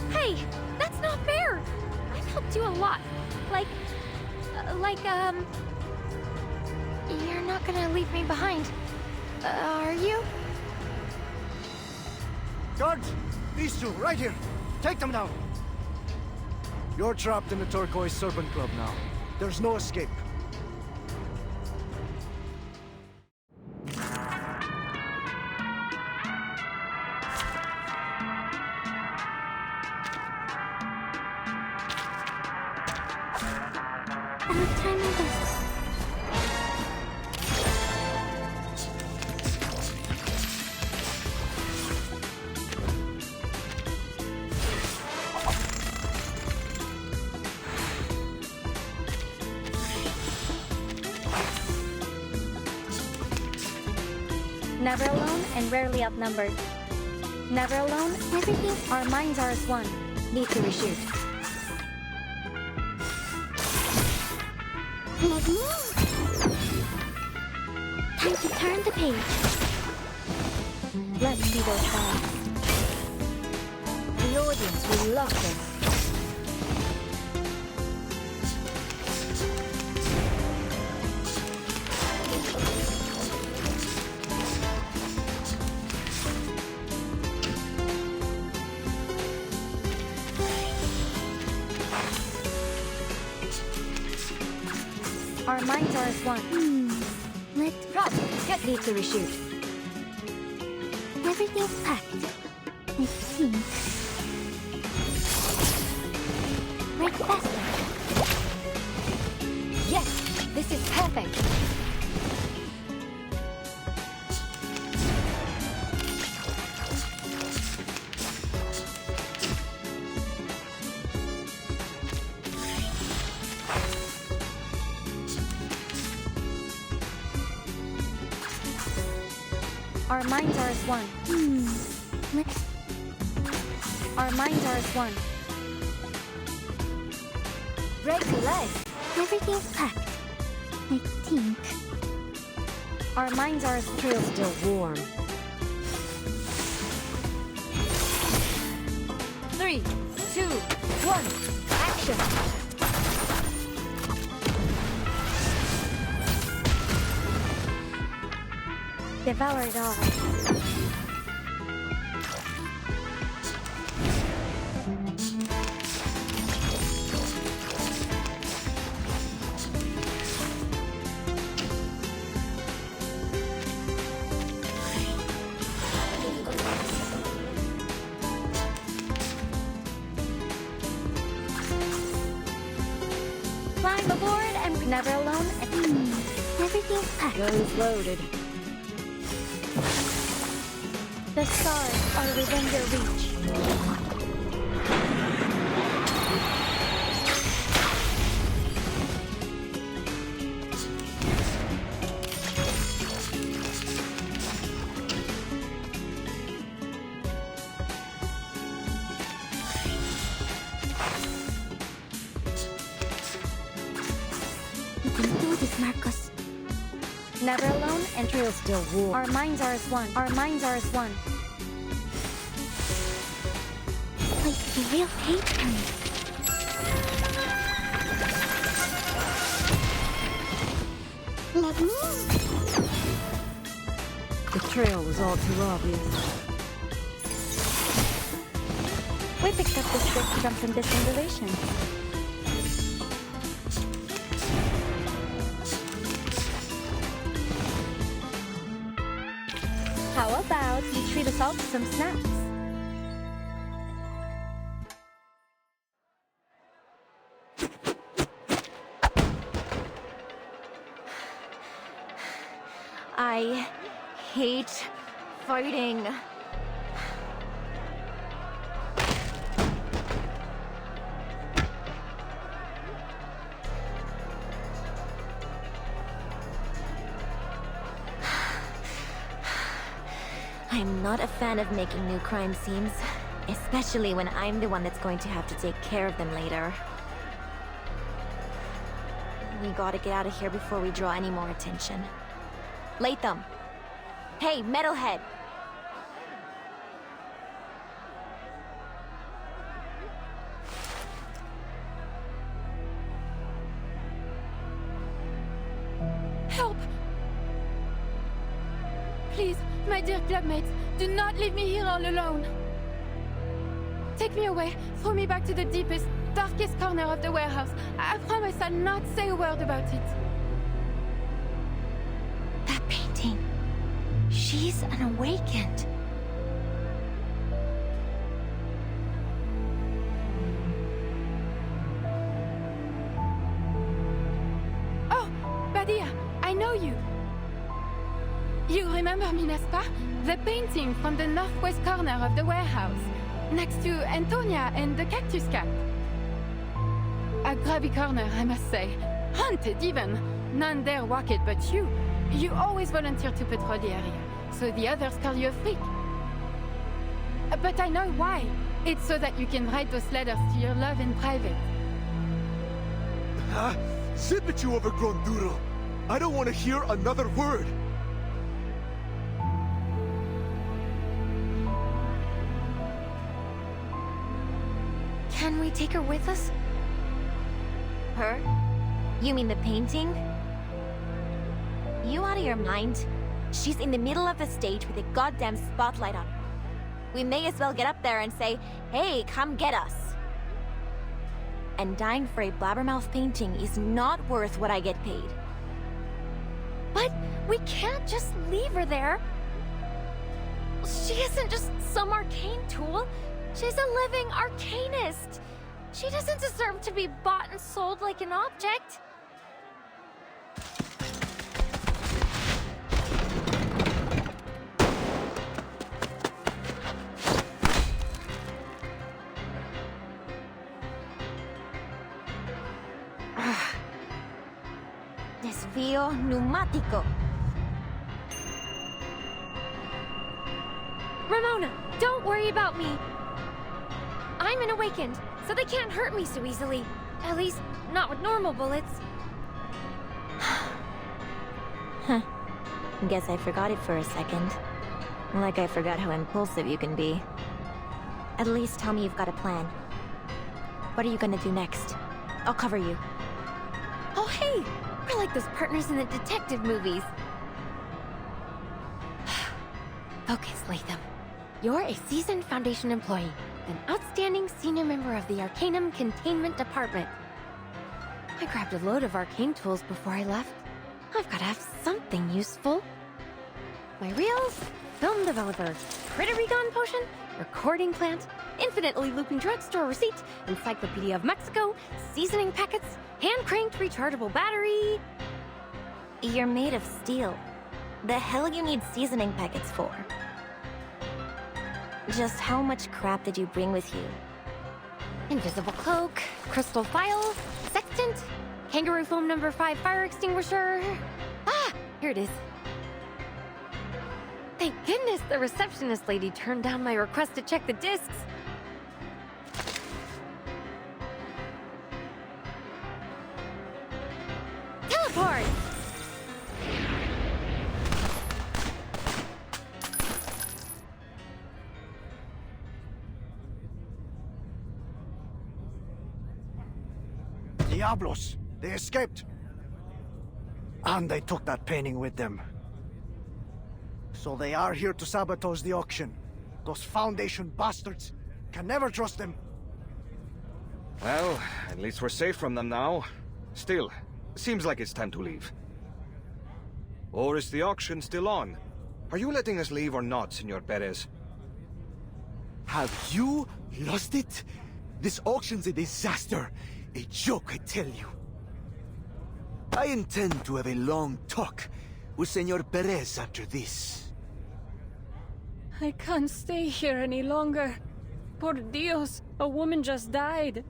Hey, that's not fair! I've helped you a lot. You're not gonna leave me behind. Are you? Guards! These two, right here. Take them down. You're trapped in the Turquoise Serpent Club now. There's no escape. I'll try my best. Never alone and rarely outnumbered. Never alone, everything. Our minds are as one. Need to reshoot. Let me. Time to turn the page. Let's see those signs. The audience will love them. Our minds are as one. Let's Rob, get me to reshoot. Everything's packed. I think. Right faster. Yes, this is perfect. Our minds are as one. Let's. Our minds are as one. Break the leg. Everything's packed. I think. Our minds are as trail still warm. 3, 2, 1, action! Devour it all. Climb aboard and never alone. Everything's packed. Guns loaded. The stars are within your reach. You can do this, Marcus. Never alone and trail still warm. Our minds are as one. Our minds are as one. Place the real hate coming. Let me. The trail was all too obvious. We picked up this trick from some distant relations. How about you treat us all to some snacks? I hate fighting. I'm not a fan of making new crime scenes, especially when I'm the one that's going to have to take care of them later. We gotta get out of here before we draw any more attention. Latham, Hey, metalhead! Help! Please, my dear clubmates, do not leave me here all alone. Take me away, throw me back to the deepest, darkest corner of the warehouse. I promise I'll not say a word about it. That painting. She's an awakened. Oh, Badia, I know you. You remember me, n'est-ce pas? The painting from the northwest corner of the warehouse, next to Antonia and the cactus cat. A grubby corner, I must say. Haunted, even. None dare walk it but you. You always volunteer to patrol the area, so the others call you a freak. But I know why. It's so that you can write those letters to your love in private. Zip it, you overgrown doodle! I don't want to hear another word! Can we take her with us? Her? You mean the painting? You out of your mind? She's in the middle of the stage with a goddamn spotlight on her. We may as well get up there and say, hey, come get us. And dying for a blabbermouth painting is not worth what I get paid. But we can't just leave her there. She isn't just some arcane tool. She's a living arcanist. She doesn't deserve to be bought and sold like an object. Desvío pneumático. Ramona, don't worry about me. I'm an awakened, so they can't hurt me so easily. At least, not with normal bullets. Huh. Guess I forgot it for a second. Like I forgot how impulsive you can be. At least tell me you've got a plan. What are you gonna do next? I'll cover you. Oh, hey! We're like those partners in the detective movies. Focus, Latham. You're a seasoned Foundation employee, an outstanding senior member of the Arcanum Containment Department. I grabbed a load of arcane tools before I left. I've got to have something useful. My reels, film developer, critter recon potion, recording plant, infinitely looping drugstore receipt, Encyclopedia of Mexico, seasoning packets, hand-cranked rechargeable battery. You're made of steel. The hell you need seasoning packets for? Just how much crap did you bring with you? Invisible cloak, crystal file, sextant, kangaroo foam number 5 fire extinguisher. Ah, here it is. Thank goodness the receptionist lady turned down my request to check the discs. Teleport! Diablos! They escaped! And they took that painting with them. So they are here to sabotage the auction. Those Foundation bastards. Can never trust them. Well, at least we're safe from them now. Still, seems like it's time to leave. Or is the auction still on? Are you letting us leave or not, Senor Perez? Have you lost it? This auction's a disaster. A joke, I tell you. I intend to have a long talk with Senor Perez after this. I can't stay here any longer. Por Dios, a woman just died.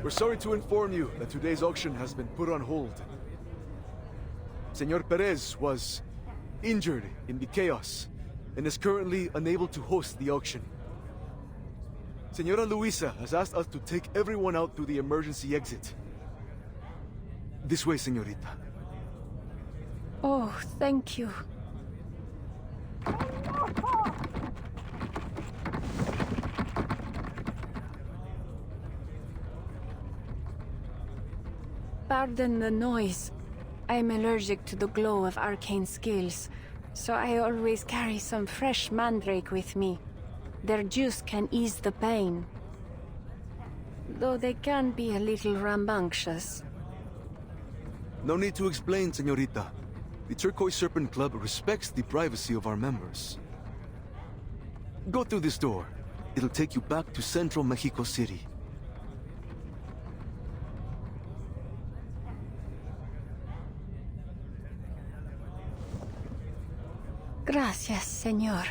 We're sorry to inform you that today's auction has been put on hold. Senor Perez was injured in the chaos. and is currently unable to host the auction. Senora Luisa has asked us to take everyone out through the emergency exit. This way, señorita. Oh, thank you. Pardon the noise. I'm allergic to the glow of arcane skills, so I always carry some fresh mandrake with me. Their juice can ease the pain, though they can be a little rambunctious. No need to explain, señorita. The Turquoise Serpent Club respects the privacy of our members. Go through this door. It'll take you back to Central Mexico City. Gracias, señor.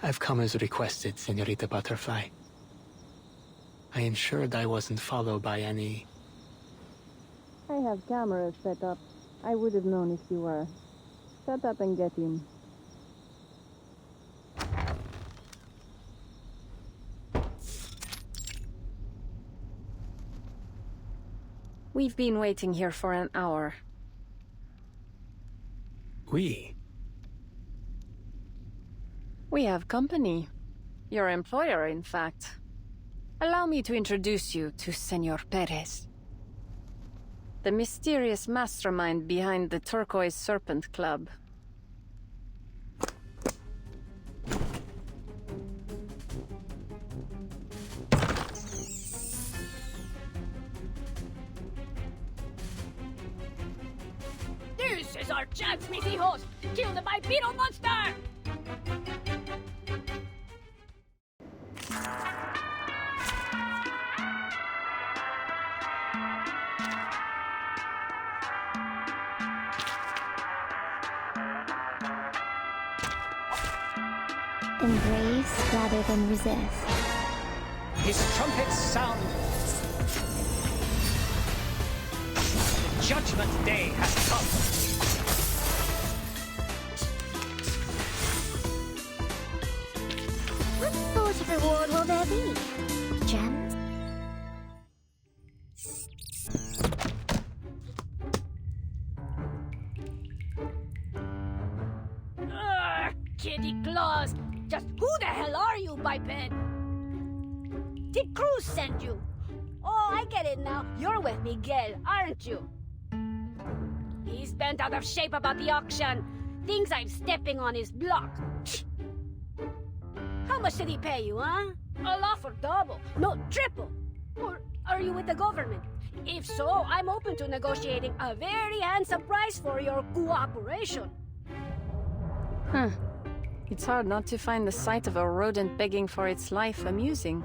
I've come as requested, Senorita Butterfly. I ensured I wasn't followed by any... I have cameras set up. I would have known if you were. Shut up and get him. We've been waiting here for an hour. We? We have company. Your employer, in fact. Allow me to introduce you to Senor Perez, the mysterious mastermind behind the Turquoise Serpent Club. This is our chance, mis hijos! Kill the bipedal monster! Embrace rather than resist. His trumpets sound. The judgment day has come. What sort of reward will there be? Gems? Kitty claws! Just who the hell are you, biped? Did Cruz send you? Oh, I get it now. You're with Miguel, aren't you? He's bent out of shape about the auction. Thinks I'm stepping on his block. How much did he pay you, huh? I'll offer double, no triple. Or are you with the government? If so, I'm open to negotiating a very handsome price for your cooperation. Huh. It's hard not to find the sight of a rodent begging for its life amusing.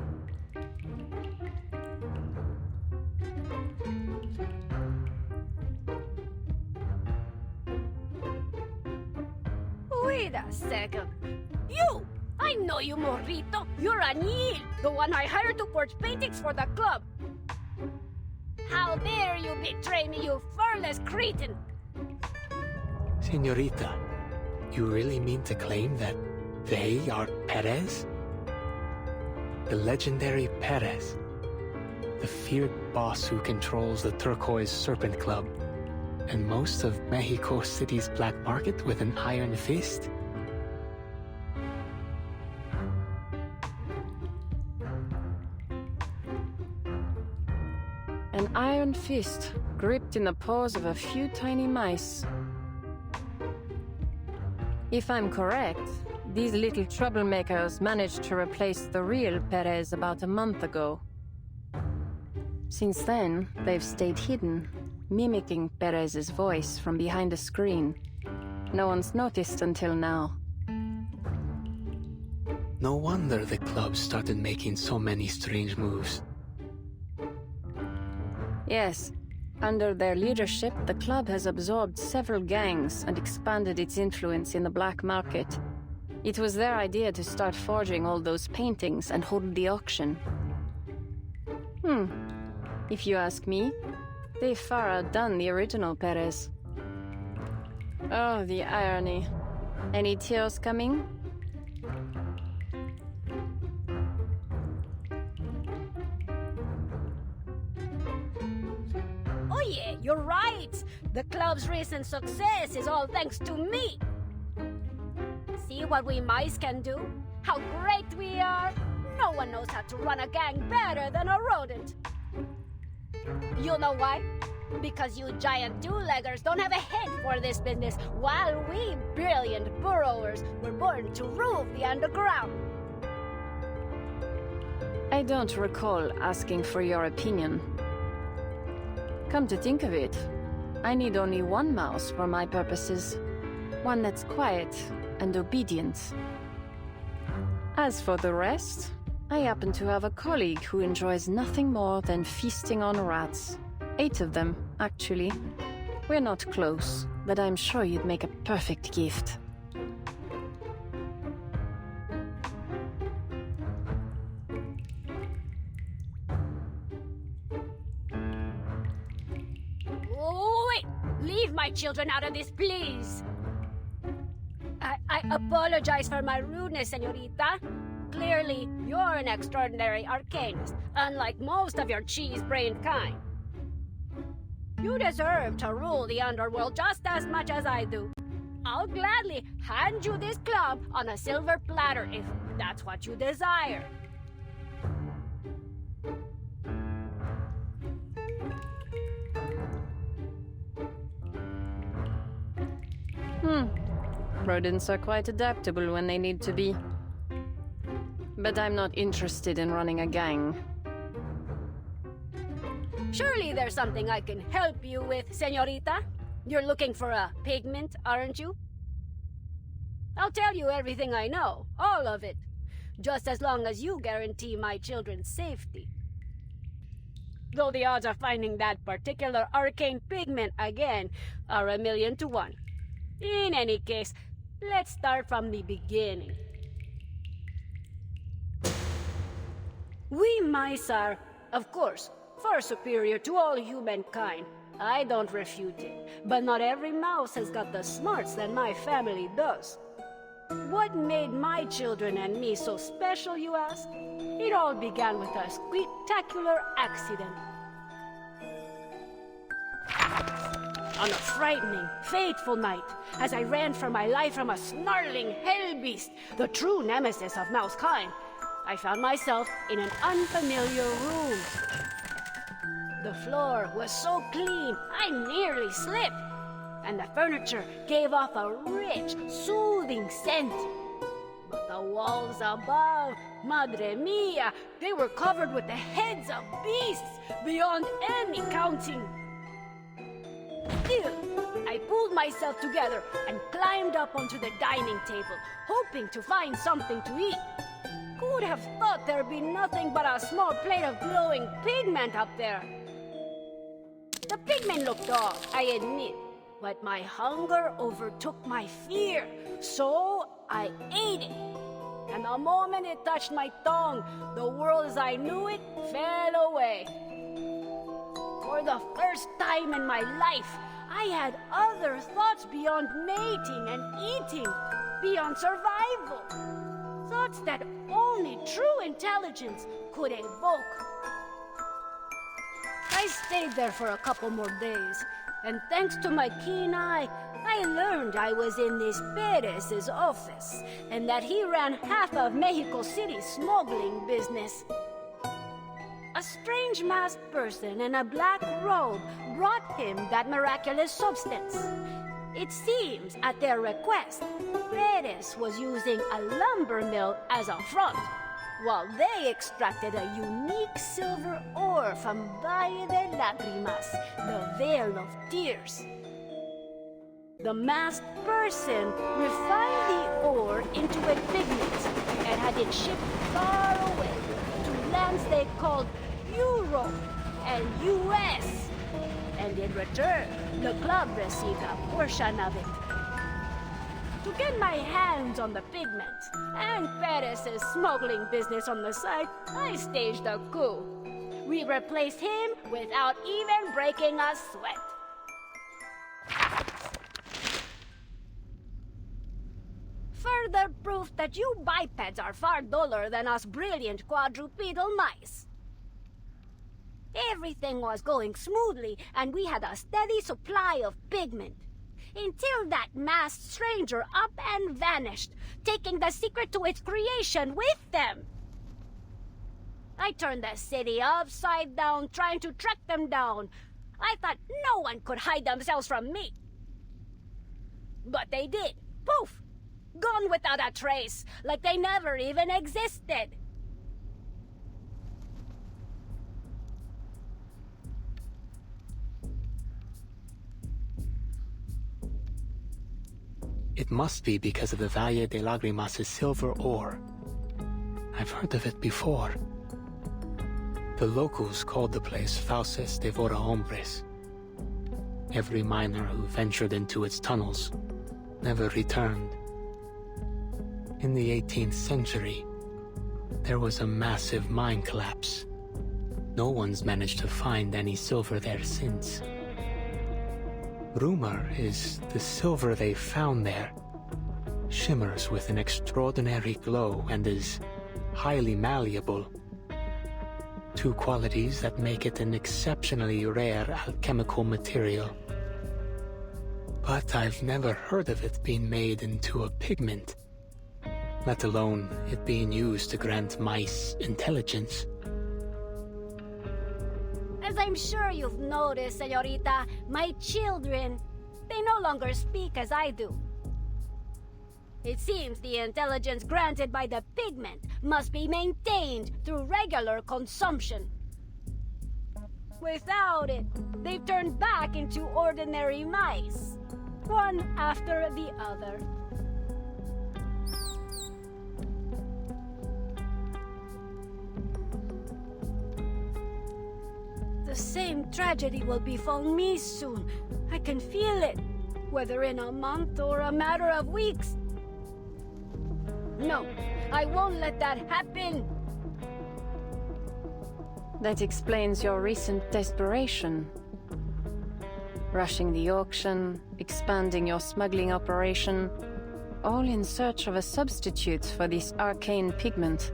Wait a second. You! I know you, Morrito. You're Anil, the one I hired to forge paintings for the club. How dare you betray me, you furless cretin! Senorita, you really mean to claim that they are Perez? The legendary Perez. The feared boss who controls the Turquoise Serpent Club and most of Mexico City's black market with an iron fist? An iron fist gripped in the paws of a few tiny mice. If I'm correct, these little troublemakers managed to replace the real Perez about a month ago. Since then, they've stayed hidden, mimicking Perez's voice from behind a screen. No one's noticed until now. No wonder the club started making so many strange moves. Yes. Under their leadership, the club has absorbed several gangs and expanded its influence in the black market. It was their idea to start forging all those paintings and hold the auction. If you ask me, they've far outdone the original Perez. Oh, the irony. Any tears coming? Oh yeah, you're right! The club's recent success is all thanks to me! See what we mice can do? How great we are! No one knows how to run a gang better than a rodent! You know why? Because you giant two-leggers don't have a head for this business, while we brilliant burrowers were born to rule the underground. I don't recall asking for your opinion. Come to think of it, I need only one mouse for my purposes. One that's quiet and obedient. As for the rest, I happen to have a colleague who enjoys nothing more than feasting on rats. 8 of them, actually. We're not close, but I'm sure you'd make a perfect gift. Wait! Leave my children out of this, please! I apologize for my rudeness, señorita. Clearly, you're an extraordinary arcanist, unlike most of your cheese-brained kind. You deserve to rule the underworld just as much as I do. I'll gladly hand you this club on a silver platter if that's what you desire. Rodents are quite adaptable when they need to be. But I'm not interested in running a gang. Surely there's something I can help you with, señorita. You're looking for a pigment, aren't you? I'll tell you everything I know, all of it. Just as long as you guarantee my children's safety. Though the odds of finding that particular arcane pigment again are 1,000,000 to 1. In any case, let's start from the beginning. We mice are, of course, far superior to all humankind. I don't refute it, but not every mouse has got the smarts that my family does. What made my children and me so special, you ask? It all began with a spectacular accident. On a frightening, fateful night, as I ran for my life from a snarling hell beast, the true nemesis of mousekind, I found myself in an unfamiliar room. The floor was so clean, I nearly slipped, and the furniture gave off a rich, soothing scent. But the walls above, madre mia, they were covered with the heads of beasts beyond any counting. Still, I pulled myself together and climbed up onto the dining table, hoping to find something to eat. Who would have thought there'd be nothing but a small plate of glowing pigment up there? The pigment looked off, I admit, but my hunger overtook my fear, so I ate it. And the moment it touched my tongue, the world as I knew it fell away. For the first time in my life, I had other thoughts beyond mating and eating, beyond survival. Thoughts that only true intelligence could evoke. I stayed there for a couple more days, and thanks to my keen eye, I learned I was in this Perez's office, and that he ran half of Mexico City's smuggling business. A A strange masked person in a black robe brought him that miraculous substance. It seems, at their request, Perez was using a lumber mill as a front, while they extracted a unique silver ore from Valle de Lágrimas, the Veil of Tears. The masked person refined the ore into a pigment and had it shipped far away to lands they called Europe and US. And in return, the club received a portion of it. To get my hands on the pigment and Perez's smuggling business on the side, I staged a coup. We replaced him without even breaking a sweat. Further proof that you bipeds are far duller than us brilliant quadrupedal mice. Everything was going smoothly, and we had a steady supply of pigment. Until that masked stranger up and vanished, taking the secret to its creation with them. I turned the city upside down trying to track them down. I thought no one could hide themselves from me. But they did. Poof! Gone without a trace, like they never even existed. It must be because of the Valle de Lágrimas' silver ore. I've heard of it before. The locals called the place Fauces de Vora Hombres. Every miner who ventured into its tunnels never returned. In the 18th century, there was a massive mine collapse. No one's managed to find any silver there since. Rumor is the silver they found there shimmers with an extraordinary glow and is highly malleable. Two qualities that make it an exceptionally rare alchemical material. But I've never heard of it being made into a pigment, let alone it being used to grant mice intelligence. As I'm sure you've noticed, señorita, my children, they no longer speak as I do. It seems the intelligence granted by the pigment must be maintained through regular consumption. Without it, they've turned back into ordinary mice, one after the other. The same tragedy will befall me soon. I can feel it, whether in a month or a matter of weeks. No, I won't let that happen. That explains your recent desperation. Rushing the auction, expanding your smuggling operation, all in search of a substitute for this arcane pigment.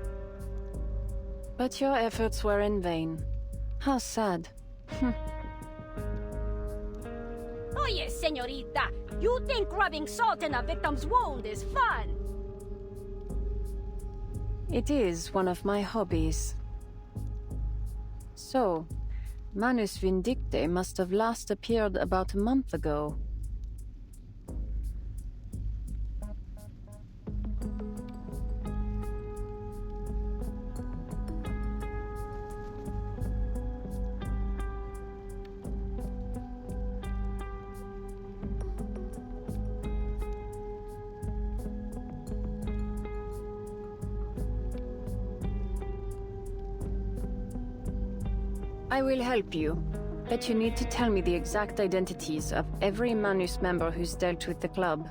But your efforts were in vain. How sad. Oh yes, señorita. You think rubbing salt in a victim's wound is fun? It is one of my hobbies. So, Manus Vindicte must have last appeared about a month ago. I will help you, but you need to tell me the exact identities of every Manus member who's dealt with the club.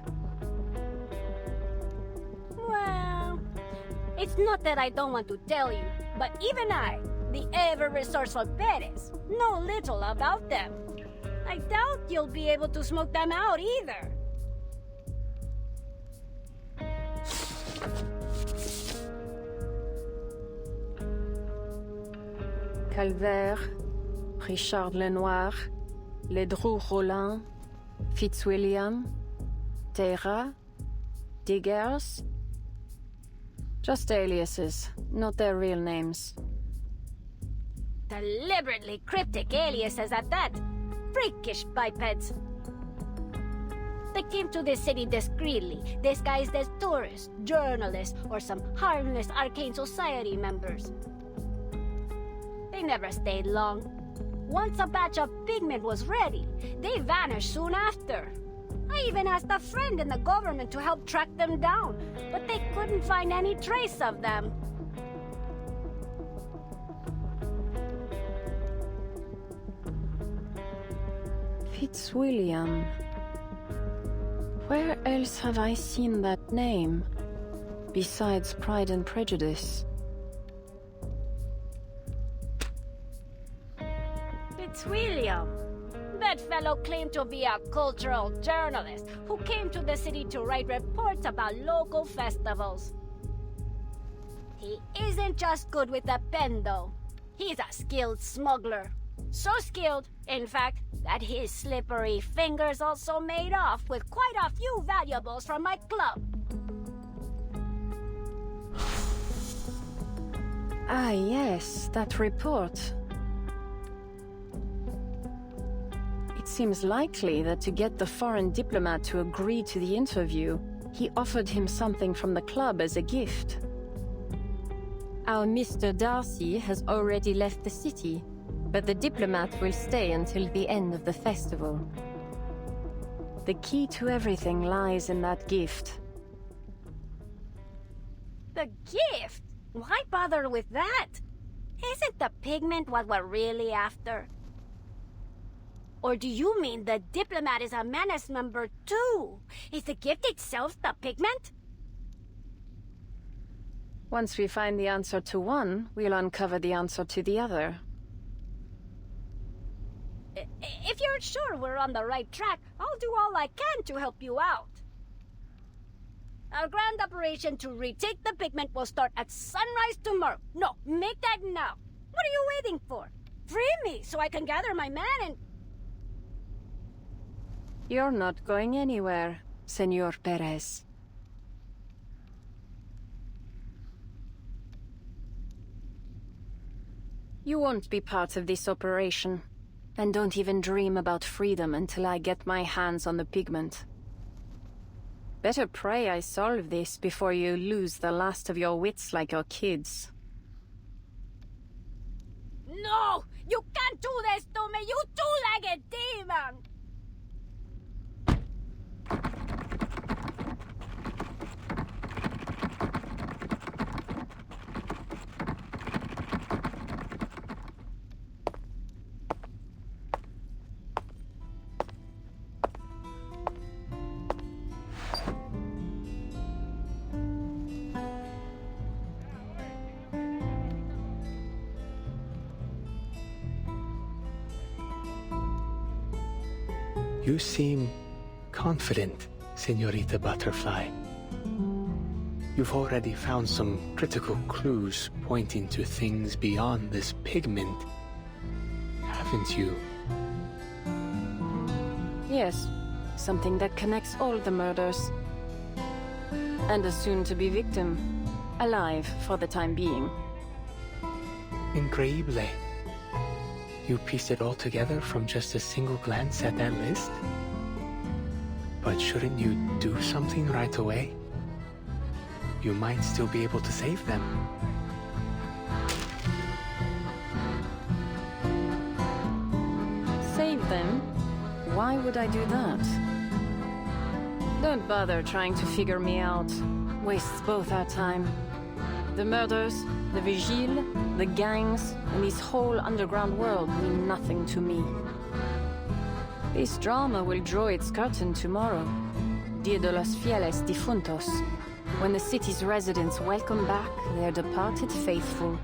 Well, it's not that I don't want to tell you, but even I, the ever-resourceful Perez, know little about them. I doubt you'll be able to smoke them out either. Calvaire, Richard Lenoir, Ledru Rollin, Fitzwilliam, Terra, Diggers. Just aliases, not their real names. Deliberately cryptic aliases at that. Freakish bipeds. They came to this city discreetly, disguised as tourists, journalists, or some harmless arcane society members. They never stayed long. Once a batch of pigment was ready, they vanished soon after. I even asked a friend in the government to help track them down, but they couldn't find any trace of them. Fitzwilliam. Where else have I seen that name? Besides Pride and Prejudice. Fitzwilliam. That fellow claimed to be a cultural journalist who came to the city to write reports about local festivals. He isn't just good with a pen, though. He's a skilled smuggler. So skilled, in fact, that his slippery fingers also made off with quite a few valuables from my club. Ah, yes, that report. It seems likely that to get the foreign diplomat to agree to the interview, he offered him something from the club as a gift. Our Mr. Darcy has already left the city, but the diplomat will stay until the end of the festival. The key to everything lies in that gift. The gift? Why bother with that? Isn't the pigment what we're really after? Or do you mean the diplomat is a menace number 2? Is the gift itself the pigment? Once we find the answer to one, we'll uncover the answer to the other. If you're sure we're on the right track, I'll do all I can to help you out. Our grand operation to retake the pigment will start at sunrise tomorrow. No, make that now. What are you waiting for? Free me so I can gather my men and... You're not going anywhere, Senor Perez. You won't be part of this operation. And don't even dream about freedom until I get my hands on the pigment. Better pray I solve this before you lose the last of your wits like your kids. No! You can't do this to me, you two-legged demon! You seem confident, Senorita Butterfly. You've already found some critical clues pointing to things beyond this pigment, haven't you? Yes, something that connects all the murders. And a soon-to-be victim, alive for the time being. Increíble. You pieced it all together from just a single glance at that list? But shouldn't you do something right away? You might still be able to save them. Save them? Why would I do that? Don't bother trying to figure me out. Wastes both our time. The murders, the vigile, the gangs, and this whole underground world mean nothing to me. This drama will draw its curtain tomorrow, Dia de los Fieles Difuntos, when the city's residents welcome back their departed faithful.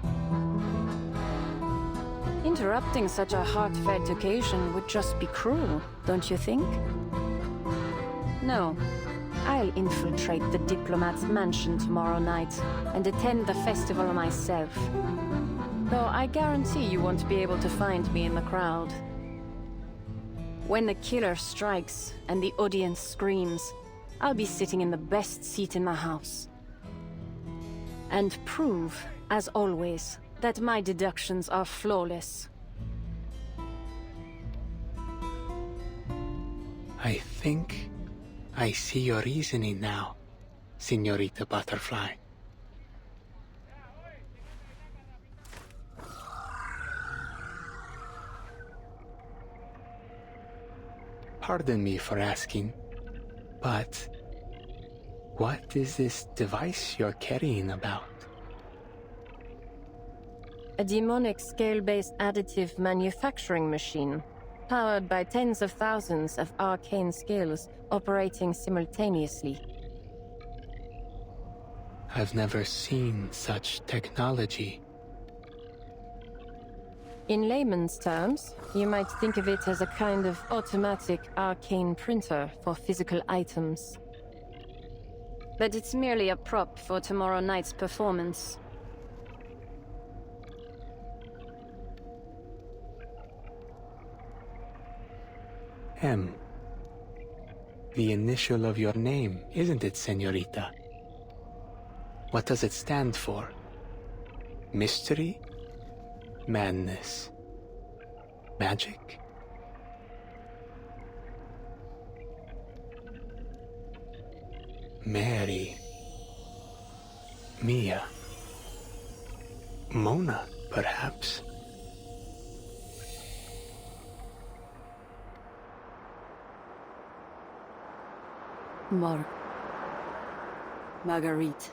Interrupting such a heartfelt occasion would just be cruel, don't you think? No. I'll infiltrate the diplomat's mansion tomorrow night and attend the festival myself. Though I guarantee you won't be able to find me in the crowd. When the killer strikes and the audience screams, I'll be sitting in the best seat in the house. And prove, as always, that my deductions are flawless. I think I see your reasoning now, Señorita Butterfly. Pardon me for asking, but what is this device you're carrying about? A demonic scale-based additive manufacturing machine, powered by tens of thousands of arcane scales operating simultaneously. I've never seen such technology. In layman's terms, you might think of it as a kind of automatic arcane printer for physical items. But it's merely a prop for tomorrow night's performance. M. The initial of your name, isn't it, Señorita? What does it stand for? Mystery? Madness? Magic? Mary. Mia. Mona, perhaps? Marguerite.